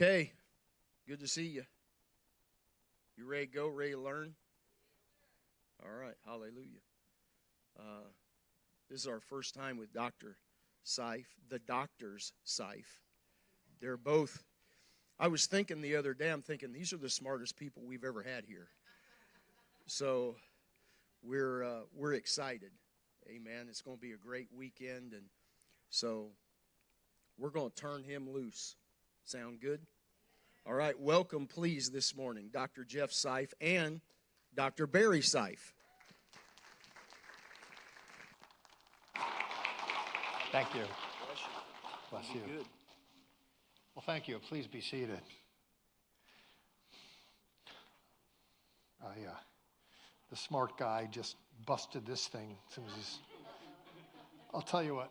Okay, good to see you. You ready to go, ready to learn? All right, hallelujah. This is our first time with Dr. Seif, the doctor's Seif. They're both, I was thinking the other day, I'm thinking these are the smartest people we've ever had here. So we're excited. Amen. It's going to be a great weekend, and so we're going to turn him loose. Sound good? All right, welcome, please, this morning, Dr. Jeff Seif and Dr. Barry Seif. Thank you. Bless you. Bless you. Good. Well, thank you. Please be seated. The smart guy just busted this thing as soon as he's... I'll tell you what.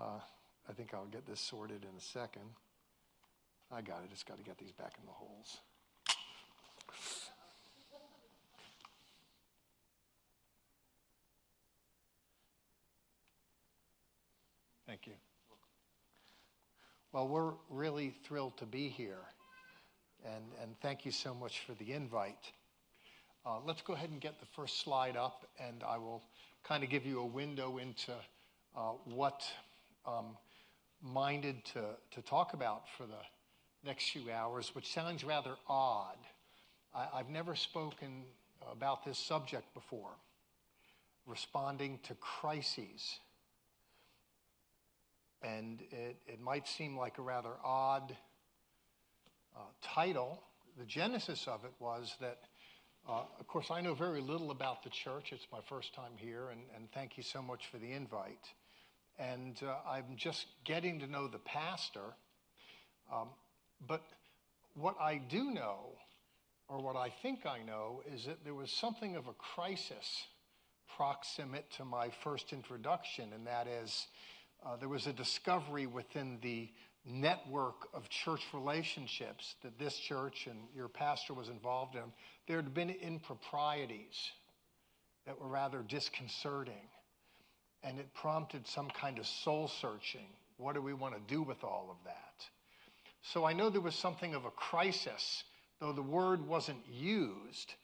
I think I'll get this sorted in a second. I got it. Just got to get these back in the holes. Thank you. Well, we're really thrilled to be here, and thank you so much for the invite. Let's go ahead and get the first slide up, and I will kind of give you a window into what I'm minded to talk about for the next few hours, which sounds rather odd. I've never spoken about this subject before, responding to crises. And it might seem like a rather odd title. The genesis of it was that, of course, I know very little about the church. It's my first time here, and thank you so much for the invite. And I'm just getting to know the pastor. But what I do know, or what I think I know, is that there was something of a crisis proximate to my first introduction, and that is, there was a discovery within the network of church relationships that this church and your pastor was involved in. There had been improprieties that were rather disconcerting, and it prompted some kind of soul searching. What do we want to do with all of that? So I know there was something of a crisis, though the word wasn't used,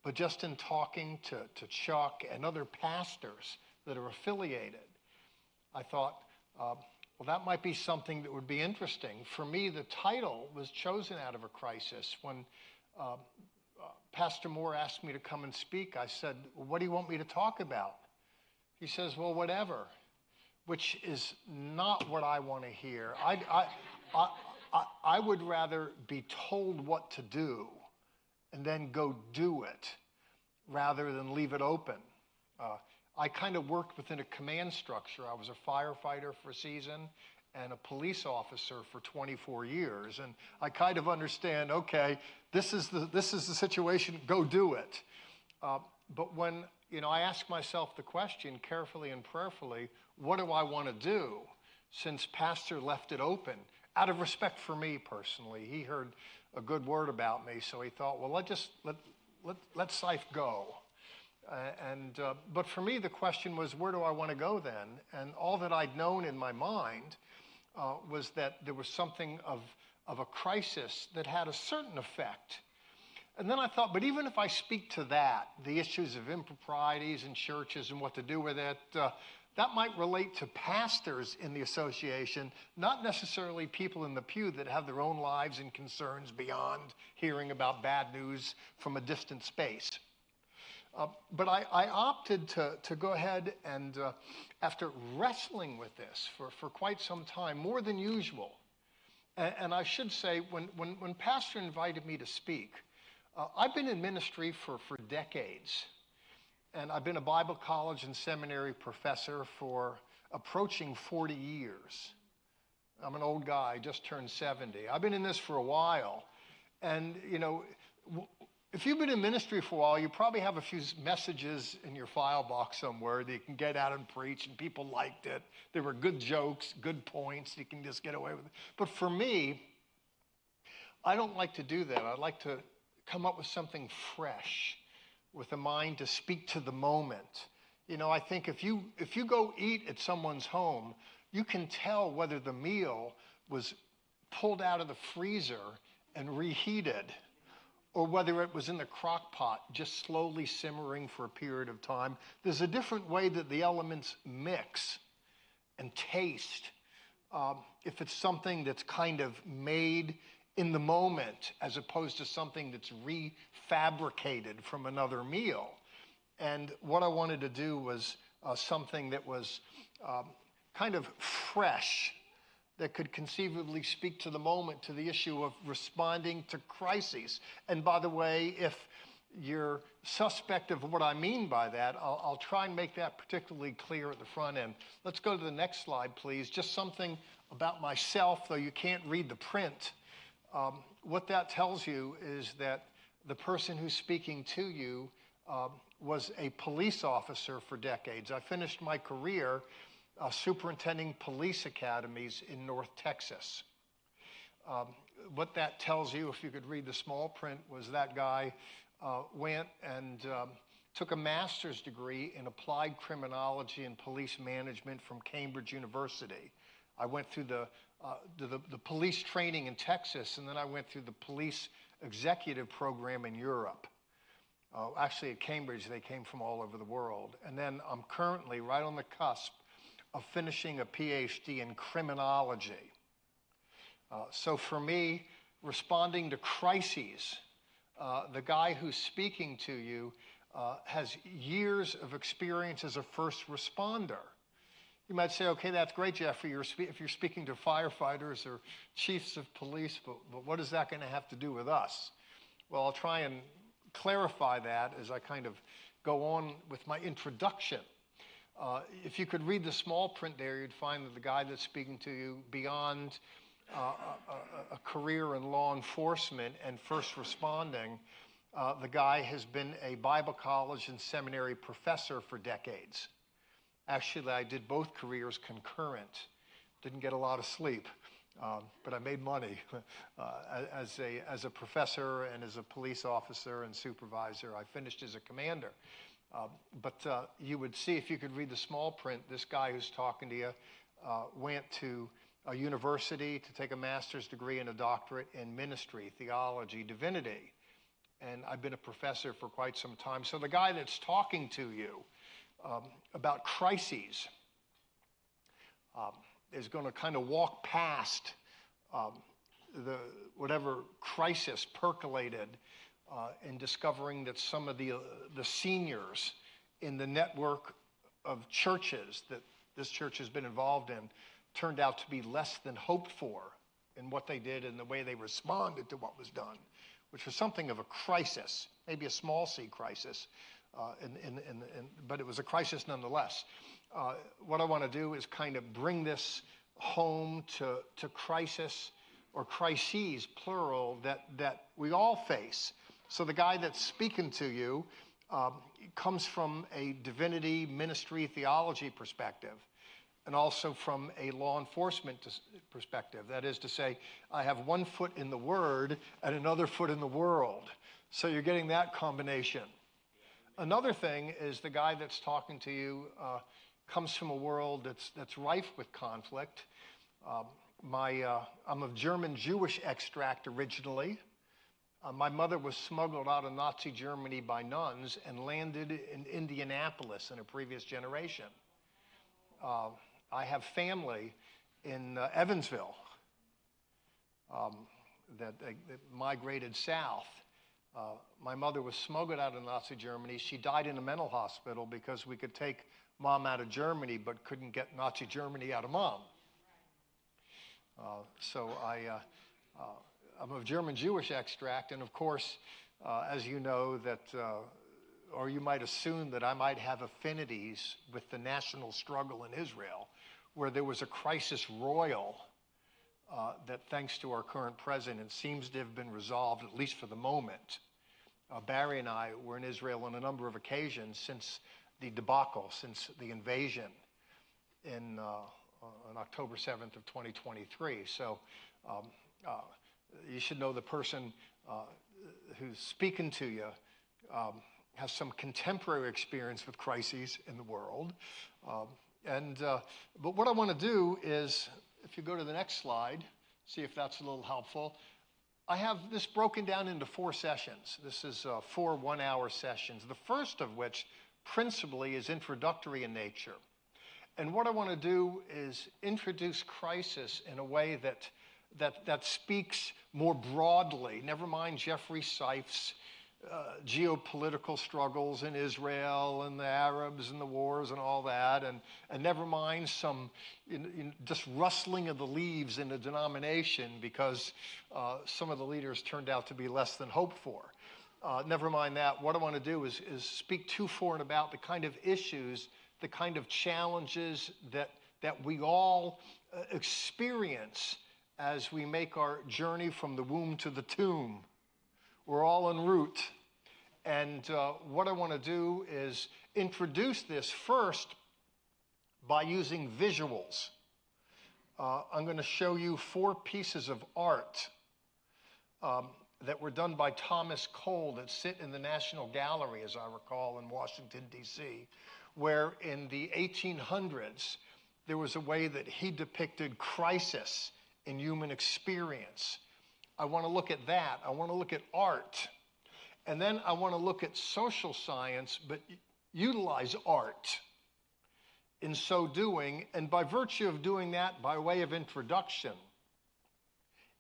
but just in talking to Chuck and other pastors that are affiliated, I thought, well, that might be something that would be interesting. For me, the title was chosen out of a crisis. When Pastor Moore asked me to come and speak, I said, well, what do you want me to talk about? He says, well, whatever, which is not what I want to hear. I would rather be told what to do and then go do it rather than leave it open. I kind of worked within a command structure. I was a firefighter for a season and a police officer for 24 years. And I kind of understand, okay, this is the situation, go do it. But when, I ask myself the question carefully and prayerfully, what do I want to do? Since Pastor left it open, out of respect for me personally, he heard a good word about me, so he thought, well, let Seif go. But for me, the question was, where do I want to go then? And all that I'd known in my mind was that there was something of a crisis that had a certain effect. And then I thought, but even if I speak to that, the issues of improprieties in churches and what to do with it, that might relate to pastors in the association, not necessarily people in the pew that have their own lives and concerns beyond hearing about bad news from a distant space. But I opted to go ahead and, after wrestling with this for quite some time, more than usual, and I should say, when Pastor invited me to speak, I've been in ministry for decades, and I've been a Bible college and seminary professor for approaching 40 years. I'm an old guy, just turned 70. I've been in this for a while, and, if you've been in ministry for a while, you probably have a few messages in your file box somewhere that you can get out and preach, and people liked it. There were good jokes, good points. You can just get away with it. But for me, I don't like to do that. I like to come up with something fresh, with a mind to speak to the moment. I think if you go eat at someone's home, you can tell whether the meal was pulled out of the freezer and reheated, or whether it was in the crock pot just slowly simmering for a period of time. There's a different way that the elements mix and taste. If it's something that's kind of made in the moment as opposed to something that's refabricated from another meal. And what I wanted to do was something that was kind of fresh, that could conceivably speak to the moment, to the issue of responding to crises. And by the way, if you're suspect of what I mean by that, I'll try and make that particularly clear at the front end. Let's go to the next slide, please. Just something about myself, though you can't read the print. What that tells you is that the person who's speaking to you was a police officer for decades. I finished my career superintending police academies in North Texas. What that tells you, if you could read the small print, was that guy went and took a master's degree in applied criminology and police management from Cambridge University. I went through the police training in Texas, and then I went through the police executive program in Europe. Actually, at Cambridge, they came from all over the world. And then I'm currently right on the cusp of finishing a PhD in criminology. So for me, responding to crises, the guy who's speaking to you has years of experience as a first responder. You might say, okay, that's great, Jeffrey, if you're speaking to firefighters or chiefs of police, but what is that going to have to do with us? Well, I'll try and clarify that as I kind of go on with my introduction. If you could read the small print there, you'd find that the guy that's speaking to you, beyond a career in law enforcement and first responding, the guy has been a Bible college and seminary professor for decades. Actually, I did both careers concurrent. Didn't get a lot of sleep, but I made money as a professor and as a police officer and supervisor. I finished as a commander. But you would see, if you could read the small print, this guy who's talking to you went to a university to take a master's degree and a doctorate in ministry, theology, divinity. And I've been a professor for quite some time. So the guy that's talking to you about crises is going to kind of walk past whatever crisis percolated in discovering that some of the seniors in the network of churches that this church has been involved in turned out to be less than hoped for in what they did and the way they responded to what was done, which was something of a crisis, maybe a small c crisis, but it was a crisis nonetheless. What I want to do is kind of bring this home to crisis or crises, plural, that we all face. So the guy that's speaking to you comes from a divinity, ministry, theology perspective, and also from a law enforcement perspective. That is to say, I have one foot in the Word and another foot in the world. So you're getting that combination. Another thing is the guy that's talking to you comes from a world that's rife with conflict. I'm of German Jewish extract originally. My mother was smuggled out of Nazi Germany by nuns and landed in Indianapolis in a previous generation. I have family in Evansville that migrated south. My mother was smuggled out of Nazi Germany. She died in a mental hospital because we could take mom out of Germany but couldn't get Nazi Germany out of mom. So I'm of German Jewish extract, and of course, as you know, that, or you might assume that I might have affinities with the national struggle in Israel, where there was a crisis royal that, thanks to our current president, seems to have been resolved, at least for the moment. Barry and I were in Israel on a number of occasions since the debacle, since the invasion on October 7th of 2023. So you should know the person who's speaking to you has some contemporary experience with crises in the world. But what I want to do is, if you go to the next slide, See if that's a little helpful. I have this broken down into 4 sessions. This is 4 one-hour sessions, the first of which principally is introductory in nature. And what I want to do is introduce crisis in a way that speaks more broadly. Never mind Jeffrey Seif's geopolitical struggles in Israel and the Arabs and the wars and all that, and never mind some just rustling of the leaves in a denomination because some of the leaders turned out to be less than hoped for. Never mind that. What I want to do is speak to, for, and about the kind of issues, the kind of challenges that we all experience as we make our journey from the womb to the tomb. We're all en route. And what I want to do is introduce this first by using visuals. I'm going to show you 4 pieces of art that were done by Thomas Cole that sit in the National Gallery, as I recall, in Washington, D.C., where in the 1800s, there was a way that he depicted crisis in human experience. I want to look at that. I want to look at art. And then I want to look at social science, but utilize art in so doing. And by virtue of doing that, by way of introduction,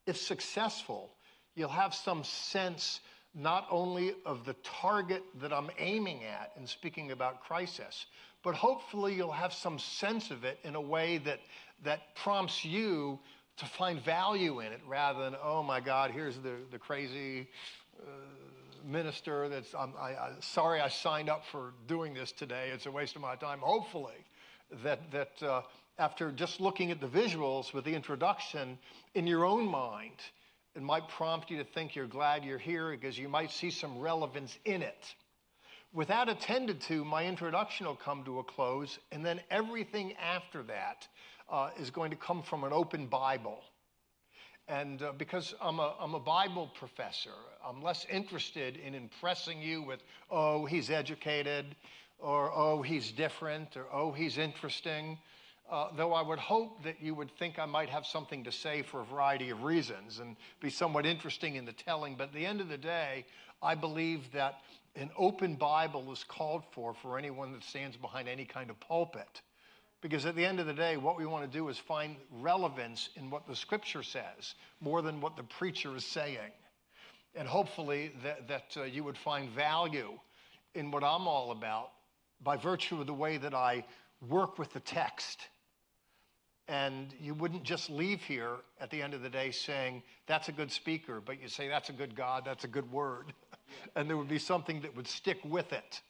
if successful, you'll have some sense not only of the target that I'm aiming at in speaking about crisis, but hopefully you'll have some sense of it in a way that prompts you to find value in it rather than, oh my God, here's the crazy minister that's, sorry I signed up for doing this today, it's a waste of my time. Hopefully that after just looking at the visuals with the introduction in your own mind, it might prompt you to think you're glad you're here because you might see some relevance in it. With that attended to, my introduction will come to a close, and then everything after that is going to come from an open Bible. And because I'm a Bible professor, I'm less interested in impressing you with, oh, he's educated, or oh, he's different, or oh, he's interesting. Though I would hope that you would think I might have something to say for a variety of reasons and be somewhat interesting in the telling. But at the end of the day, I believe that an open Bible is called for anyone that stands behind any kind of pulpit. Because at the end of the day, what we want to do is find relevance in what the Scripture says more than what the preacher is saying. And hopefully that you would find value in what I'm all about by virtue of the way that I work with the text. And you wouldn't just leave here at the end of the day saying, that's a good speaker, but you say, that's a good God, that's a good word. And there would be something that would stick with it.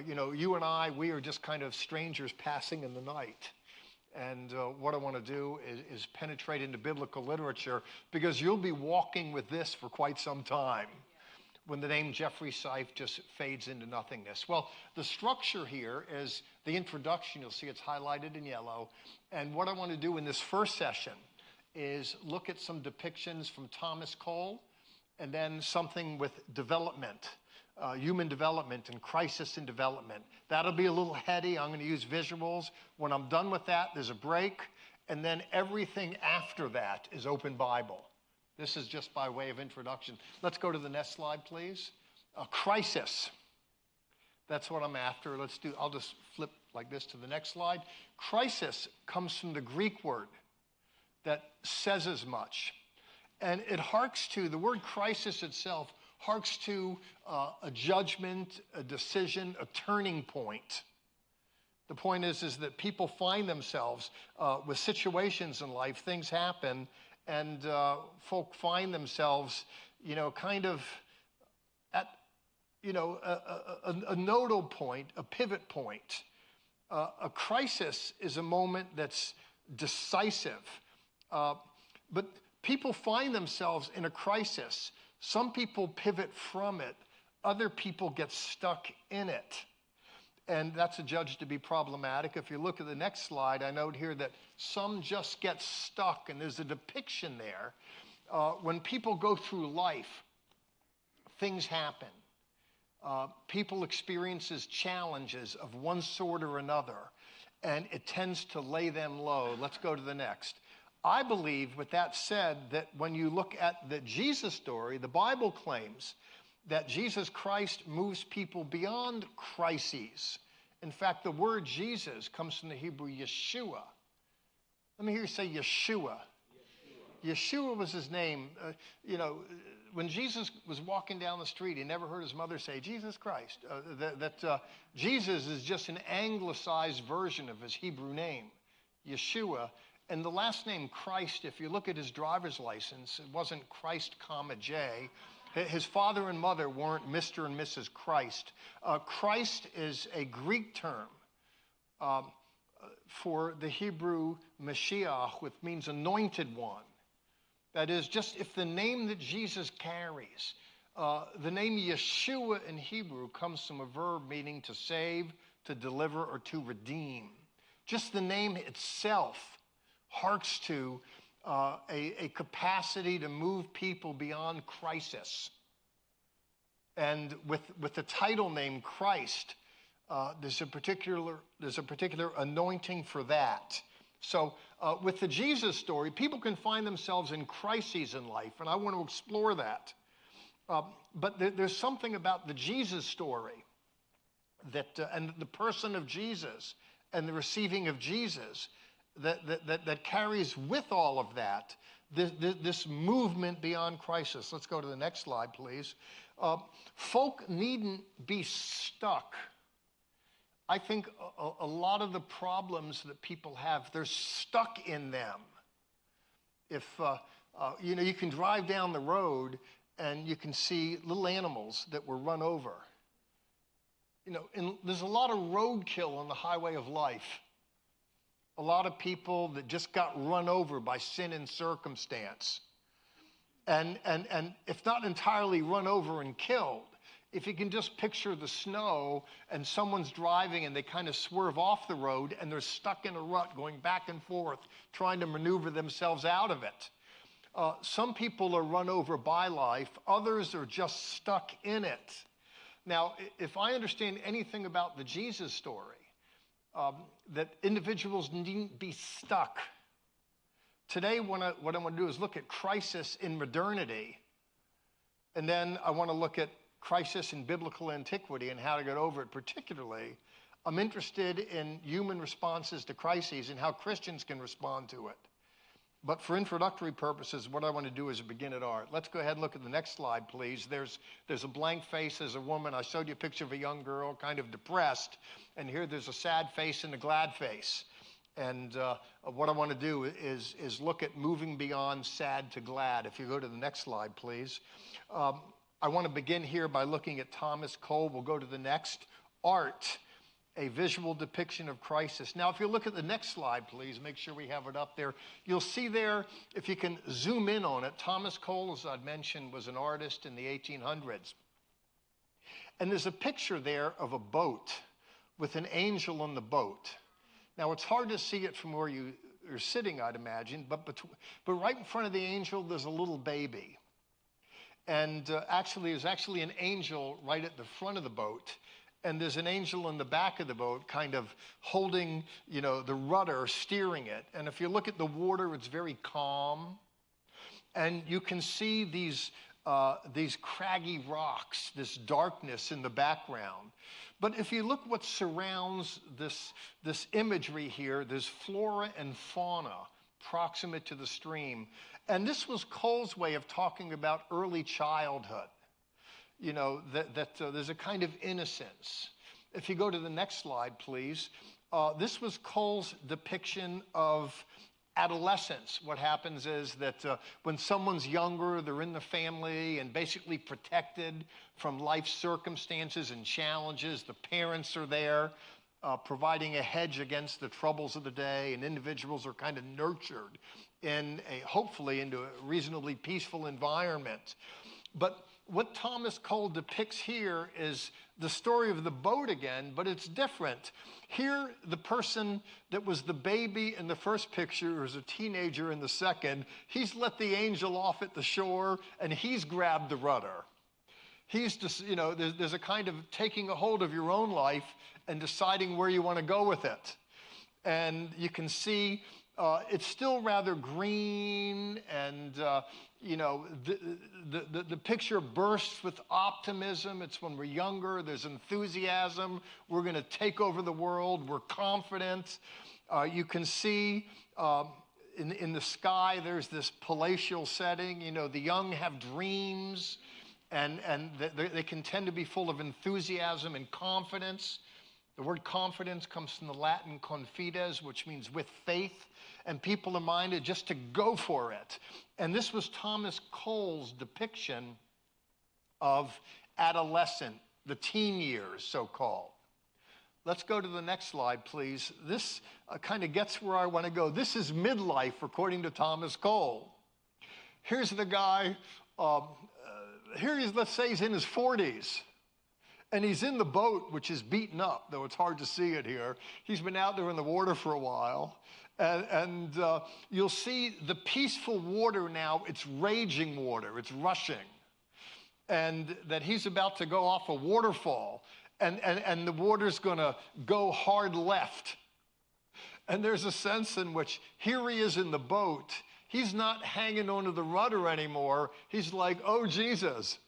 You and I, we are just kind of strangers passing in the night. And what I want to do is penetrate into biblical literature, because you'll be walking with this for quite some time when the name Jeffrey Seif just fades into nothingness. Well, the structure here is the introduction. You'll see it's highlighted in yellow. And what I want to do in this first session is look at some depictions from Thomas Cole, and then something with development. Human development and crisis in development. That'll be a little heady. I'm going to use visuals. When I'm done with that, there's a break. And then everything after that is open Bible. This is just by way of introduction. Let's go to the next slide, please. Crisis. That's what I'm after. I'll just flip like this to the next slide. Crisis comes from the Greek word that says as much. And it harks to, the word crisis itself harks to a judgment, a decision, a turning point. The point is that people find themselves with situations in life, things happen, and folk find themselves, kind of at, a nodal point, a pivot point. A crisis is a moment that's decisive. But people find themselves in a crisis. Some people pivot from it. Other people get stuck in it. And that's adjudged to be problematic. If you look at the next slide, I note here that some just get stuck, and there's a depiction there. When people go through life, things happen. People experiences challenges of one sort or another, and it tends to lay them low. Let's go to the next. I believe, with that said, that when you look at the Jesus story, the Bible claims that Jesus Christ moves people beyond crises. In fact, the word Jesus comes from the Hebrew Yeshua. Let me hear you say Yeshua. Yeshua was his name. When Jesus was walking down the street, he never heard his mother say, Jesus Christ. Jesus is just an anglicized version of his Hebrew name, Yeshua. And the last name Christ, if you look at his driver's license, it wasn't Christ, comma, J. His father and mother weren't Mr. and Mrs. Christ. Christ is a Greek term for the Hebrew Mashiach, which means anointed one. That is, just if the name that Jesus carries, the name Yeshua in Hebrew comes from a verb meaning to save, to deliver, or to redeem. Just the name itself harks to a capacity to move people beyond crisis. And with the title name Christ, there's a particular anointing for that. So with the Jesus story, people can find themselves in crises in life, and I want to explore that. But there's something about the Jesus story that and the person of Jesus and the receiving of Jesus that carries with all of that this movement beyond crisis. Let's go to the next slide, please. Folk needn't be stuck. I think a lot of the problems that people have, they're stuck in them. If you can drive down the road and you can see little animals that were run over. And there's a lot of roadkill on the highway of life. A lot of people that just got run over by sin and circumstance. And if not entirely run over and killed, if you can just picture the snow and someone's driving and they kind of swerve off the road and they're stuck in a rut going back and forth trying to maneuver themselves out of it. Some people are run over by life. Others are just stuck in it. Now, if I understand anything about the Jesus story, that individuals needn't be stuck. Today, what I want to do is look at crisis in modernity, and then I want to look at crisis in biblical antiquity and how to get over it. Particularly, I'm interested in human responses to crises and how Christians can respond to it. But for introductory purposes, what I want to do is begin at art. Let's go ahead and look at the next slide, please. There's a blank face. There's a woman. I showed you a picture of a young girl, kind of depressed. And here there's a sad face and a glad face. And what I want to do is look at moving beyond sad to glad. If you go to the next slide, please. I want to begin here by looking at Thomas Cole. We'll go to the next. Art, a visual depiction of crisis. Now, if you look at the next slide, please, make sure we have it up there. You'll see there, if you can zoom in on it, Thomas Cole, as I'd mentioned, was an artist in the 1800s. And there's a picture there of a boat with an angel on the boat. Now, it's hard to see it from where you're sitting, I'd imagine, but right in front of the angel, there's a little baby. And there's actually an angel right at the front of the boat. And there's an angel in the back of the boat kind of holding, the rudder, steering it. And if you look at the water, it's very calm. And you can see these craggy rocks, this darkness in the background. But if you look what surrounds this imagery here, there's flora and fauna proximate to the stream. And this was Cole's way of talking about early childhood. There's a kind of innocence. If you go to the next slide, please. This was Cole's depiction of adolescence. What happens is that when someone's younger, they're in the family and basically protected from life circumstances and challenges. The parents are there providing a hedge against the troubles of the day, and individuals are kind of nurtured hopefully into a reasonably peaceful environment. But what Thomas Cole depicts here is the story of the boat again, but it's different. Here, the person that was the baby in the first picture is a teenager in the second. He's let the angel off at the shore, and he's grabbed the rudder. He's just, there's a kind of taking a hold of your own life and deciding where you want to go with it. And you can see it's still rather green, and the picture bursts with optimism. It's when we're younger, there's enthusiasm. We're going to take over the world. We're confident. You can see in the sky, there's this palatial setting. The young have dreams, and they can tend to be full of enthusiasm and confidence. The word confidence comes from the Latin confides, which means with faith, and people are minded just to go for it. And this was Thomas Cole's depiction of adolescent, the teen years, so-called. Let's go to the next slide, please. This kind of gets where I want to go. This is midlife, according to Thomas Cole. Here's the guy, let's say he's in his 40s. And he's in the boat, which is beaten up, though it's hard to see it here. He's been out there in the water for a while. And you'll see the peaceful water now, it's raging water, it's rushing. And that he's about to go off a waterfall. And the water's going to go hard left. And there's a sense in which here he is in the boat. He's not hanging onto the rudder anymore. He's like, oh, Jesus.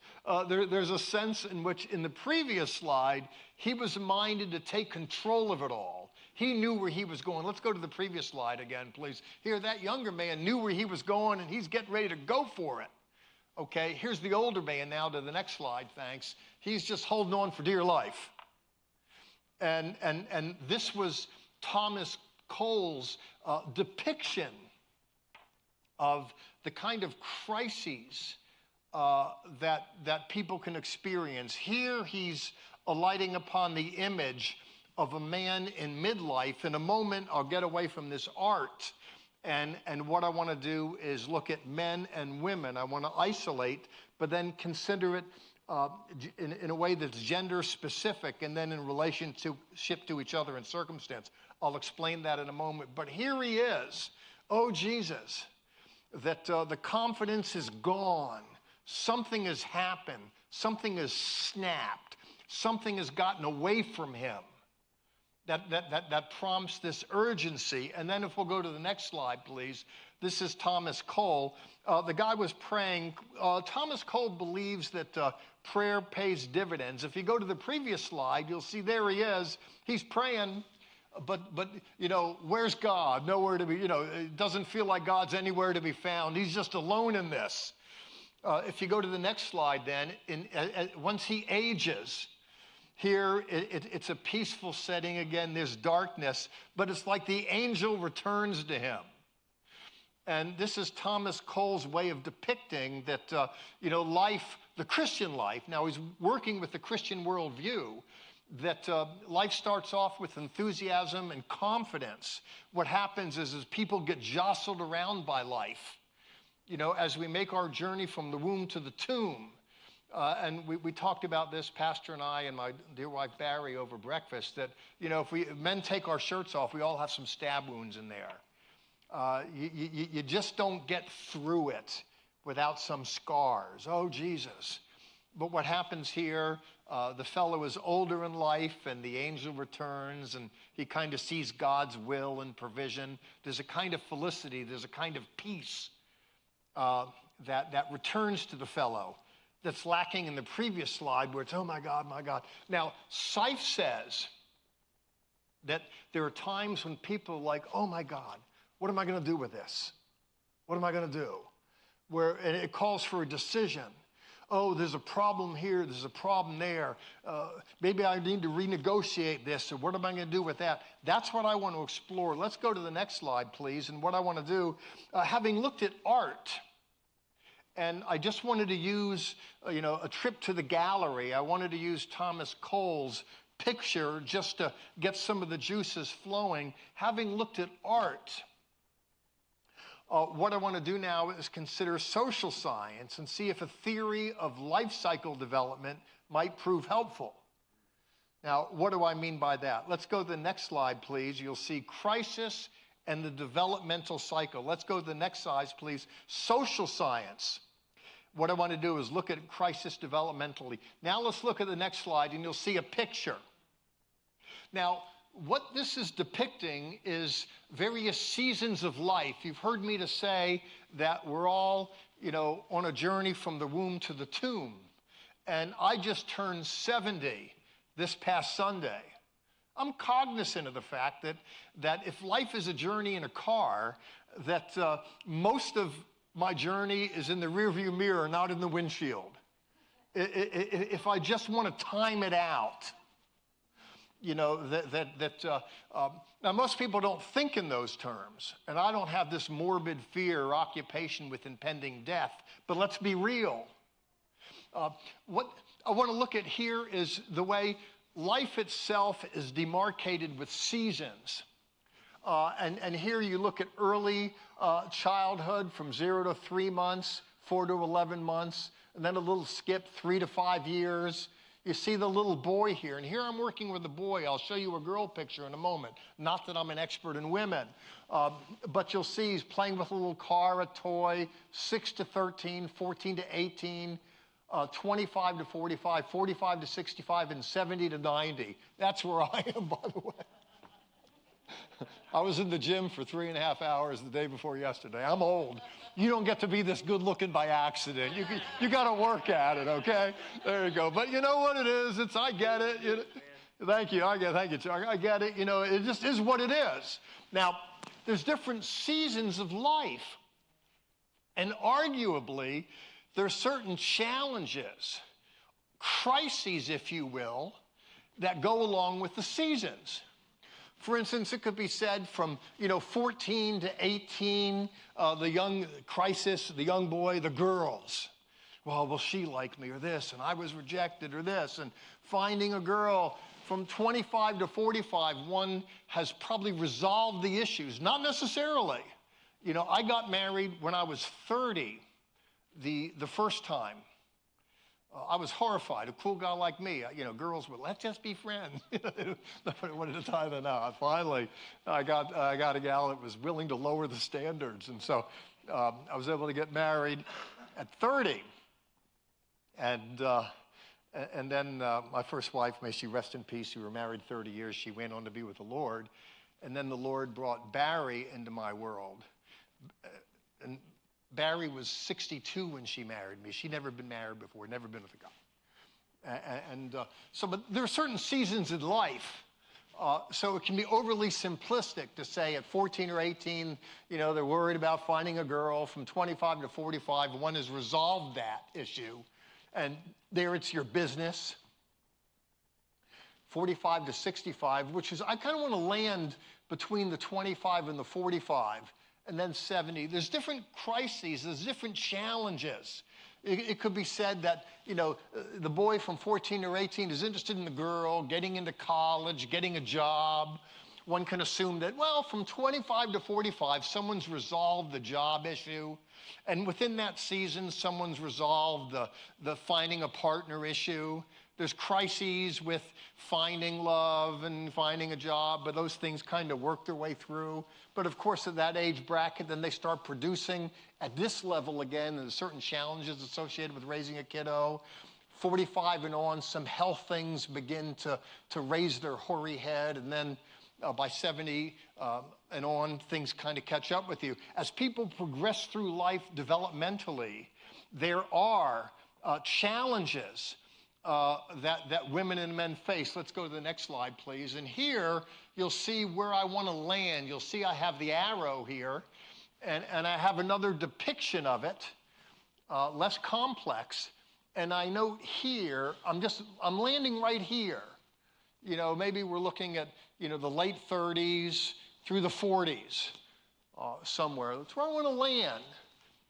There's a sense in which, in the previous slide, he was minded to take control of it all. He knew where he was going. Let's go to the previous slide again, please. Here, that younger man knew where he was going, and he's getting ready to go for it. Okay, here's the older man now to the next slide, thanks. He's just holding on for dear life. And this was Thomas Cole's depiction of the kind of crises that people can experience. Here he's alighting upon the image of a man in midlife. In a moment, I'll get away from this art, and what I want to do is look at men and women. I want to isolate, but then consider it in a way that's gender specific, and then in relationship to each other and circumstance. I'll explain that in a moment. But here he is, oh Jesus, that the confidence is gone. Something has happened. Something has snapped. Something has gotten away from him. That prompts this urgency. And then if we'll go to the next slide, please. This is Thomas Cole. The guy was praying. Thomas Cole believes that prayer pays dividends. If you go to the previous slide, you'll see there he is. He's praying, but where's God? Nowhere to be, it doesn't feel like God's anywhere to be found. He's just alone in this. If you go to the next slide then, once he ages, here it's a peaceful setting again. There's darkness, but it's like the angel returns to him. And this is Thomas Cole's way of depicting that, life, the Christian life, now he's working with the Christian worldview, that life starts off with enthusiasm and confidence. What happens is people get jostled around by life. As we make our journey from the womb to the tomb, and we talked about this, Pastor and I and my dear wife Barry over breakfast, that, if men take our shirts off, we all have some stab wounds in there. You just don't get through it without some scars. Oh, Jesus. But what happens here, the fellow is older in life, and the angel returns, and he kind of sees God's will and provision. There's a kind of felicity, there's a kind of peace that returns to the fellow that's lacking in the previous slide where it's, oh my God, my God. Now, Seif says that there are times when people are like, oh my God, what am I going to do with this? What am I going to do? And it calls for a decision. Oh, there's a problem here, there's a problem there. Maybe I need to renegotiate this, or what am I going to do with that? That's what I want to explore. Let's go to the next slide, please. And what I want to do, having looked at art, and I just wanted to use, a trip to the gallery. I wanted to use Thomas Cole's picture just to get some of the juices flowing. Having looked at art, what I want to do now is consider social science and see if a theory of life cycle development might prove helpful. Now, what do I mean by that? Let's go to the next slide, please. You'll see crisis and the developmental cycle. Let's go to the next slide, please. Social science. What I want to do is look at crisis developmentally. Now let's look at the next slide, and you'll see a picture. Now, what this is depicting is various seasons of life. You've heard me to say that we're all, on a journey from the womb to the tomb. And I just turned 70 this past Sunday. I'm cognizant of the fact that if life is a journey in a car, that most of my journey is in the rearview mirror, not in the windshield. If I just want to time it out, now most people don't think in those terms, and I don't have this morbid fear or occupation with impending death, but let's be real. What I want to look at here is the way life itself is demarcated with seasons. And here you look at early childhood from 0 to 3 months, 4 to 11 months, and then a little skip, 3 to 5 years. You see the little boy here, and here I'm working with a boy. I'll show you a girl picture in a moment. Not that I'm an expert in women, but you'll see he's playing with a little car, a toy, 6 to 13, 14 to 18, 25 to 45, 45 to 65, and 70 to 90. That's where I am, by the way. I was in the gym for 3.5 hours the day before yesterday. I'm old. You don't get to be this good looking by accident. You got to work at it, okay? There you go. But you know what it is? I get it. Thank you. Thank you, Chuck. I get it. It just is what it is. Now, there's different seasons of life. And arguably, there are certain challenges, crises, if you will, that go along with the seasons. For instance, it could be said from 14 to 18, the young crisis, the young boy, the girls. Well, will she like me or this? And I was rejected or this. And finding a girl from 25 to 45, one has probably resolved the issues. Not necessarily. I got married when I was 30, the first time. I was horrified. A cool guy like me, girls would, let's just be friends. Nobody wanted to tie the knot. Finally, I got a gal that was willing to lower the standards. And so I was able to get married at 30. And then my first wife, may she rest in peace, we were married 30 years. She went on to be with the Lord. And then the Lord brought Barry into my world. And Barry was 62 when she married me. She'd never been married before, never been with a guy. But there are certain seasons in life. So it can be overly simplistic to say at 14 or 18, they're worried about finding a girl. From 25 to 45, one has resolved that issue. And there it's your business. 45 to 65, which is, I kind of want to land between the 25 and the 45. And then 70. There's different crises, there's different challenges. It could be said that, the boy from 14 or 18 is interested in the girl, getting into college, getting a job. One can assume that, well, from 25 to 45, someone's resolved the job issue. And within that season, someone's resolved the finding a partner issue. There's crises with finding love and finding a job, but those things kind of work their way through. But of course, at that age bracket, then they start producing at this level again, and there's certain challenges associated with raising a kiddo. 45 and on, some health things begin to raise their hoary head, and then by 70 and on, things kind of catch up with you. As people progress through life developmentally, there are challenges that women and men face. Let's go to the next slide, please. And here, you'll see where I want to land. You'll see I have the arrow here, and I have another depiction of it, less complex. And I note here, I'm landing right here. Maybe we're looking at, the late 30s through the 40s somewhere. That's where I want to land.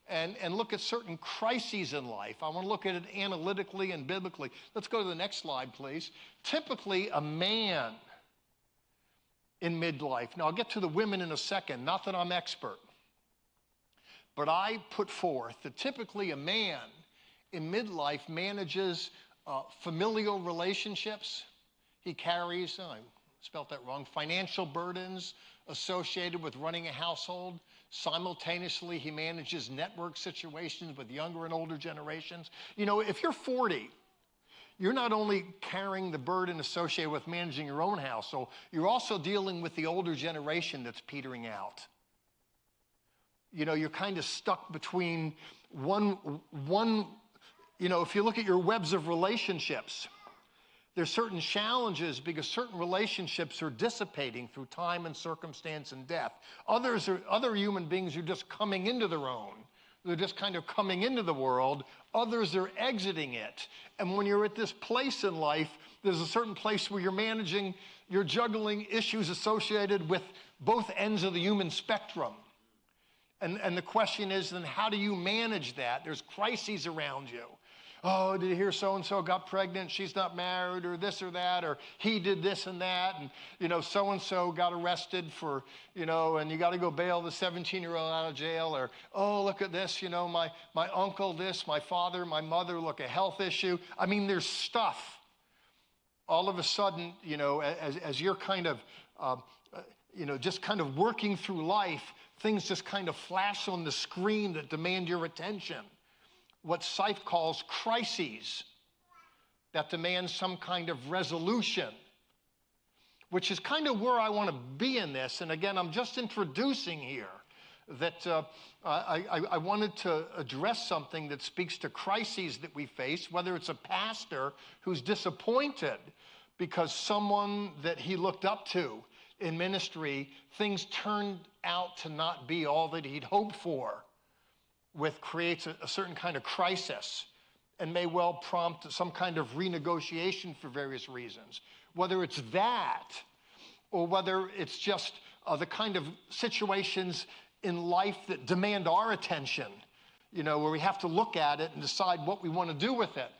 And look at certain crises in life. I want to look at it analytically and biblically. Let's go to the next slide, please. Typically, a man in midlife. Now, I'll get to the women in a second. Not that I'm expert. But I put forth that typically a man in midlife manages familial relationships. He carries, I spelled that wrong, financial burdens associated with running a household. Simultaneously, he manages network situations with younger and older generations. If you're 40, you're not only carrying the burden associated with managing your own household, you're also dealing with the older generation that's petering out. You're kind of stuck between one, if you look at your webs of relationships, there's certain challenges because certain relationships are dissipating through time and circumstance and death. Other human beings are just coming into their own. They're just kind of coming into the world. Others are exiting it. And when you're at this place in life, there's a certain place where you're juggling issues associated with both ends of the human spectrum. And the question is, then how do you manage that? There's crises around you. Oh, did you hear so-and-so got pregnant, she's not married, or this or that, or he did this and that, and, so-and-so got arrested for, and you got to go bail the 17-year-old out of jail, or, oh, look at this, my uncle this, my father, my mother, look, a health issue. I mean, there's stuff. All of a sudden, as you're kind of, just kind of working through life, things just kind of flash on the screen that demand your attention. What Seif calls crises that demand some kind of resolution, which is kind of where I want to be in this. And again, I'm just introducing here that I wanted to address something that speaks to crises that we face, whether it's a pastor who's disappointed because someone that he looked up to in ministry, things turned out to not be all that he'd hoped for, creates a certain kind of crisis and may well prompt some kind of renegotiation for various reasons. Whether it's that or whether it's just the kind of situations in life that demand our attention, where we have to look at it and decide what we want to do with it.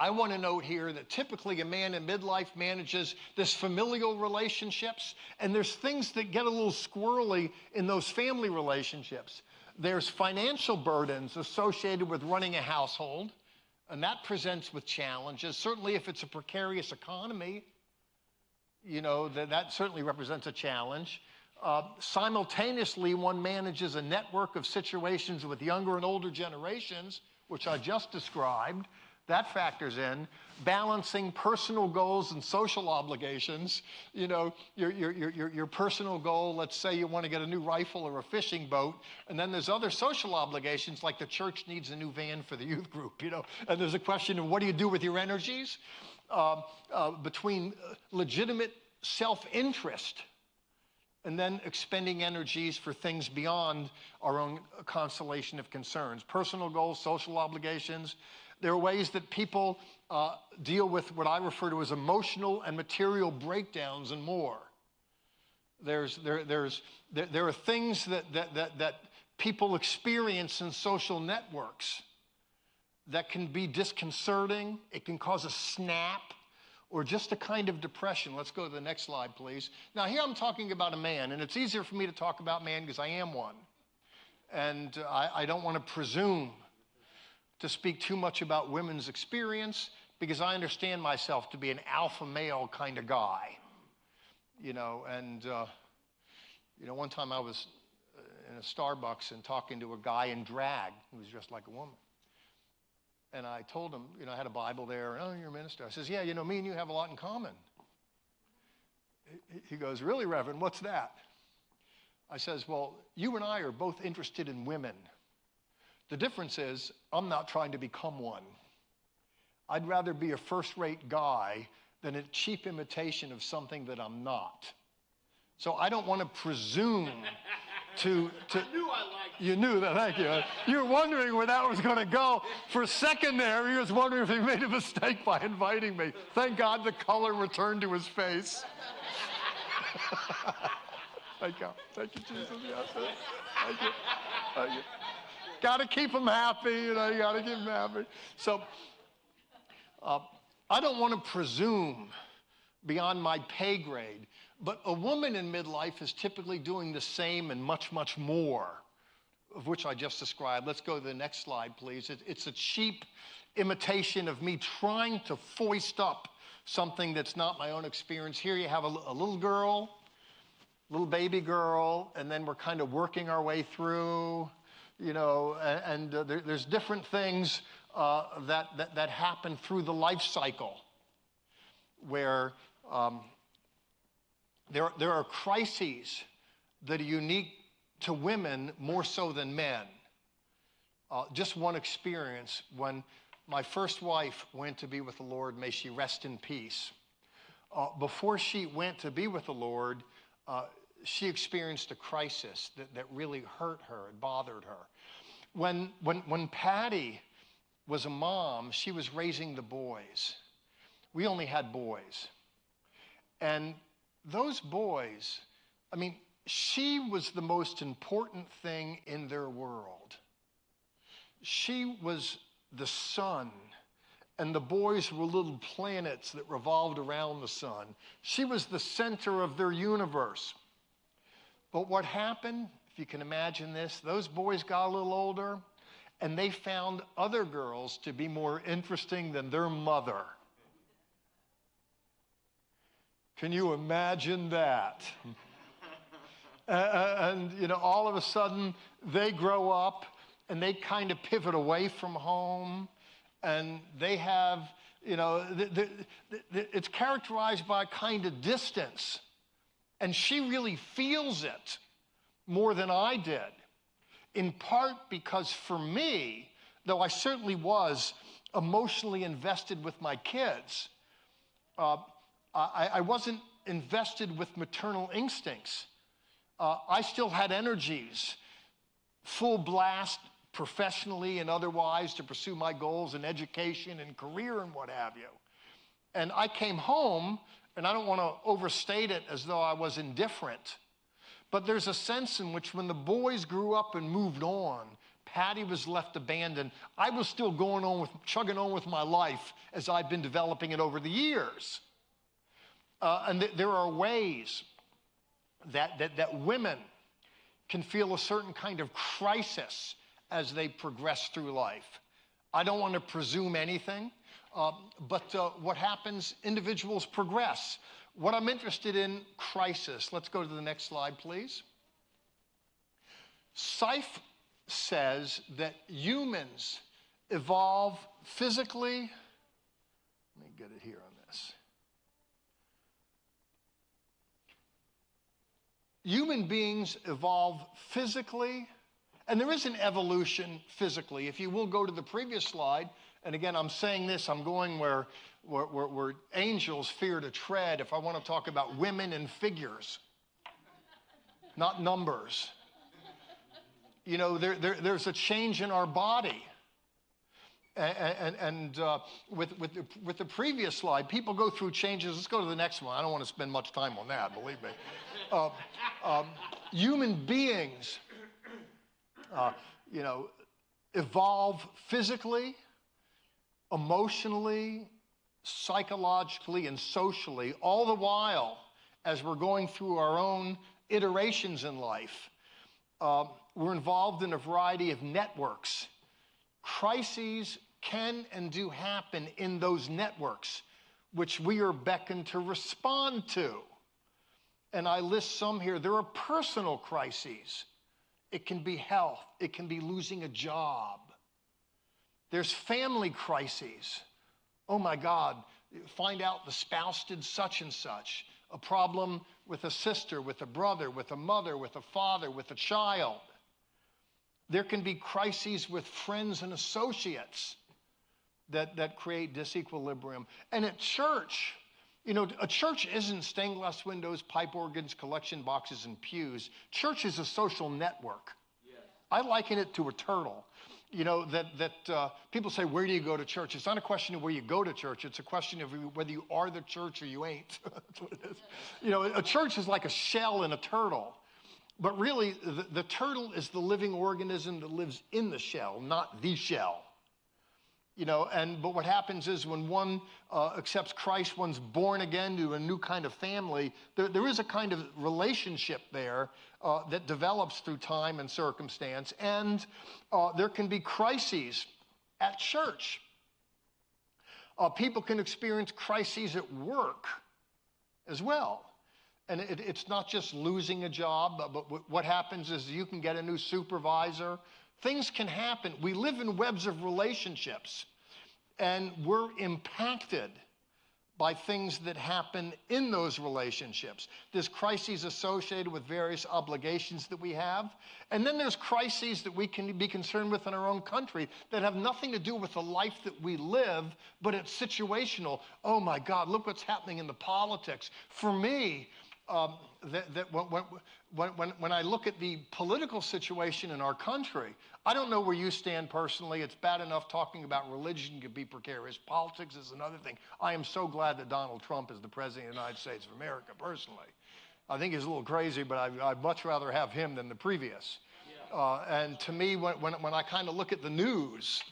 I want to note here that typically a man in midlife manages this familial relationships, and there's things that get a little squirrely in those family relationships. There's financial burdens associated with running a household, and that presents with challenges. Certainly if it's a precarious economy, that certainly represents a challenge. Simultaneously, one manages a network of situations with younger and older generations, which I just described. That factors in balancing personal goals and social obligations. Your personal goal, let's say you want to get a new rifle or a fishing boat, and then there's other social obligations like the church needs a new van for the youth group, and there's a question of what do you do with your energies between legitimate self-interest and then expending energies for things beyond our own constellation of concerns. Personal goals, social obligations. There are ways that people deal with what I refer to as emotional and material breakdowns and more. There are things that people experience in social networks that can be disconcerting. It can cause a snap or just a kind of depression. Let's go to the next slide, please. Now, here I'm talking about a man, and it's easier for me to talk about man because I am one. And I don't want to presume to speak too much about women's experience because I understand myself to be an alpha male kind of guy, one time I was in a Starbucks and talking to a guy in drag who was dressed like a woman. And I told him, I had a Bible there. Oh, you're a minister. I says, yeah, me and you have a lot in common. He goes, really, Reverend, what's that? I says, well, you and I are both interested in women. The difference is I'm not trying to become one. I'd rather be a first-rate guy than a cheap imitation of something that I'm not. So I don't want to presume to I knew I liked it. You knew that, thank you. You were wondering where that was going to go. For a second there, he was wondering if he made a mistake by inviting me. Thank God the color returned to his face. Thank you. Thank you, Jesus. Yes, thank you. Thank you. Got to keep them happy, you got to keep them happy. So I don't want to presume beyond my pay grade, but a woman in midlife is typically doing the same and much, much more, of which I just described. Let's go to the next slide, please. It's a cheap imitation of me trying to foist up something that's not my own experience. Here you have a little girl, little baby girl, and then we're kind of working our way through. There's different things that happen through the life cycle where there are crises that are unique to women more so than men. Just one experience, when my first wife went to be with the Lord, may she rest in peace. Before she went to be with the Lord, she experienced a crisis that really hurt her and bothered her. When Patty was a mom, she was raising the boys. We only had boys. And those boys, she was the most important thing in their world. She was the sun, and the boys were little planets that revolved around the sun. She was the center of their universe. But what happened, if you can imagine this, those boys got a little older, and they found other girls to be more interesting than their mother. Can you imagine that? All of a sudden, they grow up, and they kind of pivot away from home, and they have, it's characterized by a kind of distance. And she really feels it more than I did, in part because for me, though I certainly was emotionally invested with my kids, I wasn't invested with maternal instincts. I still had energies, full blast, professionally and otherwise, to pursue my goals in education and career and what have you. And I came home, and I don't want to overstate it as though I was indifferent, but there's a sense in which when the boys grew up and moved on, Patty was left abandoned. I was still chugging on with my life as I'd been developing it over the years. There are ways that women can feel a certain kind of crisis as they progress through life. I don't want to presume anything, but what happens, individuals progress. What I'm interested in, crisis. Let's go to the next slide, please. Seif says that humans evolve physically. Let me get it here on this. Human beings evolve physically, and there is an evolution physically. If you will go to the previous slide, and again, I'm saying this, I'm going where angels fear to tread if I want to talk about women and figures, not numbers. There's a change in our body. With the previous slide, people go through changes. Let's go to the next one. I don't want to spend much time on that, believe me. Human beings, evolve physically, emotionally, psychologically, and socially, all the while as we're going through our own iterations in life. We're involved in a variety of networks. Crises can and do happen in those networks, which we are beckoned to respond to. And I list some here. There are personal crises. It can be health. It can be losing a job. There's family crises. Oh my God, find out the spouse did such and such. A problem with a sister, with a brother, with a mother, with a father, with a child. There can be crises with friends and associates that create disequilibrium. And at church, a church isn't stained glass windows, pipe organs, collection boxes, and pews. Church is a social network. Yes. I liken it to a turtle. People say, where do you go to church? It's not a question of where you go to church. It's a question of whether you are the church or you ain't. That's what it is. A church is like a shell in a turtle. But really, the turtle is the living organism that lives in the shell, not the shell. But what happens is when one accepts Christ, one's born again to a new kind of family, there is a kind of relationship there that develops through time and circumstance. And there can be crises at church. People can experience crises at work as well. And it's not just losing a job, but what happens is you can get a new supervisor Things can happen. We live in webs of relationships, and we're impacted by things that happen in those relationships. There's crises associated with various obligations that we have. And then there's crises that we can be concerned with in our own country that have nothing to do with the life that we live, but it's situational. Oh my God, look what's happening in the politics. For me, when I look at the political situation in our country, I don't know where you stand personally. It's bad enough talking about religion can be precarious. Politics is another thing. I am so glad that Donald Trump is the president of the United States of America, personally. I think he's a little crazy, but I'd much rather have him than the previous. And to me, when I kind of look at the news,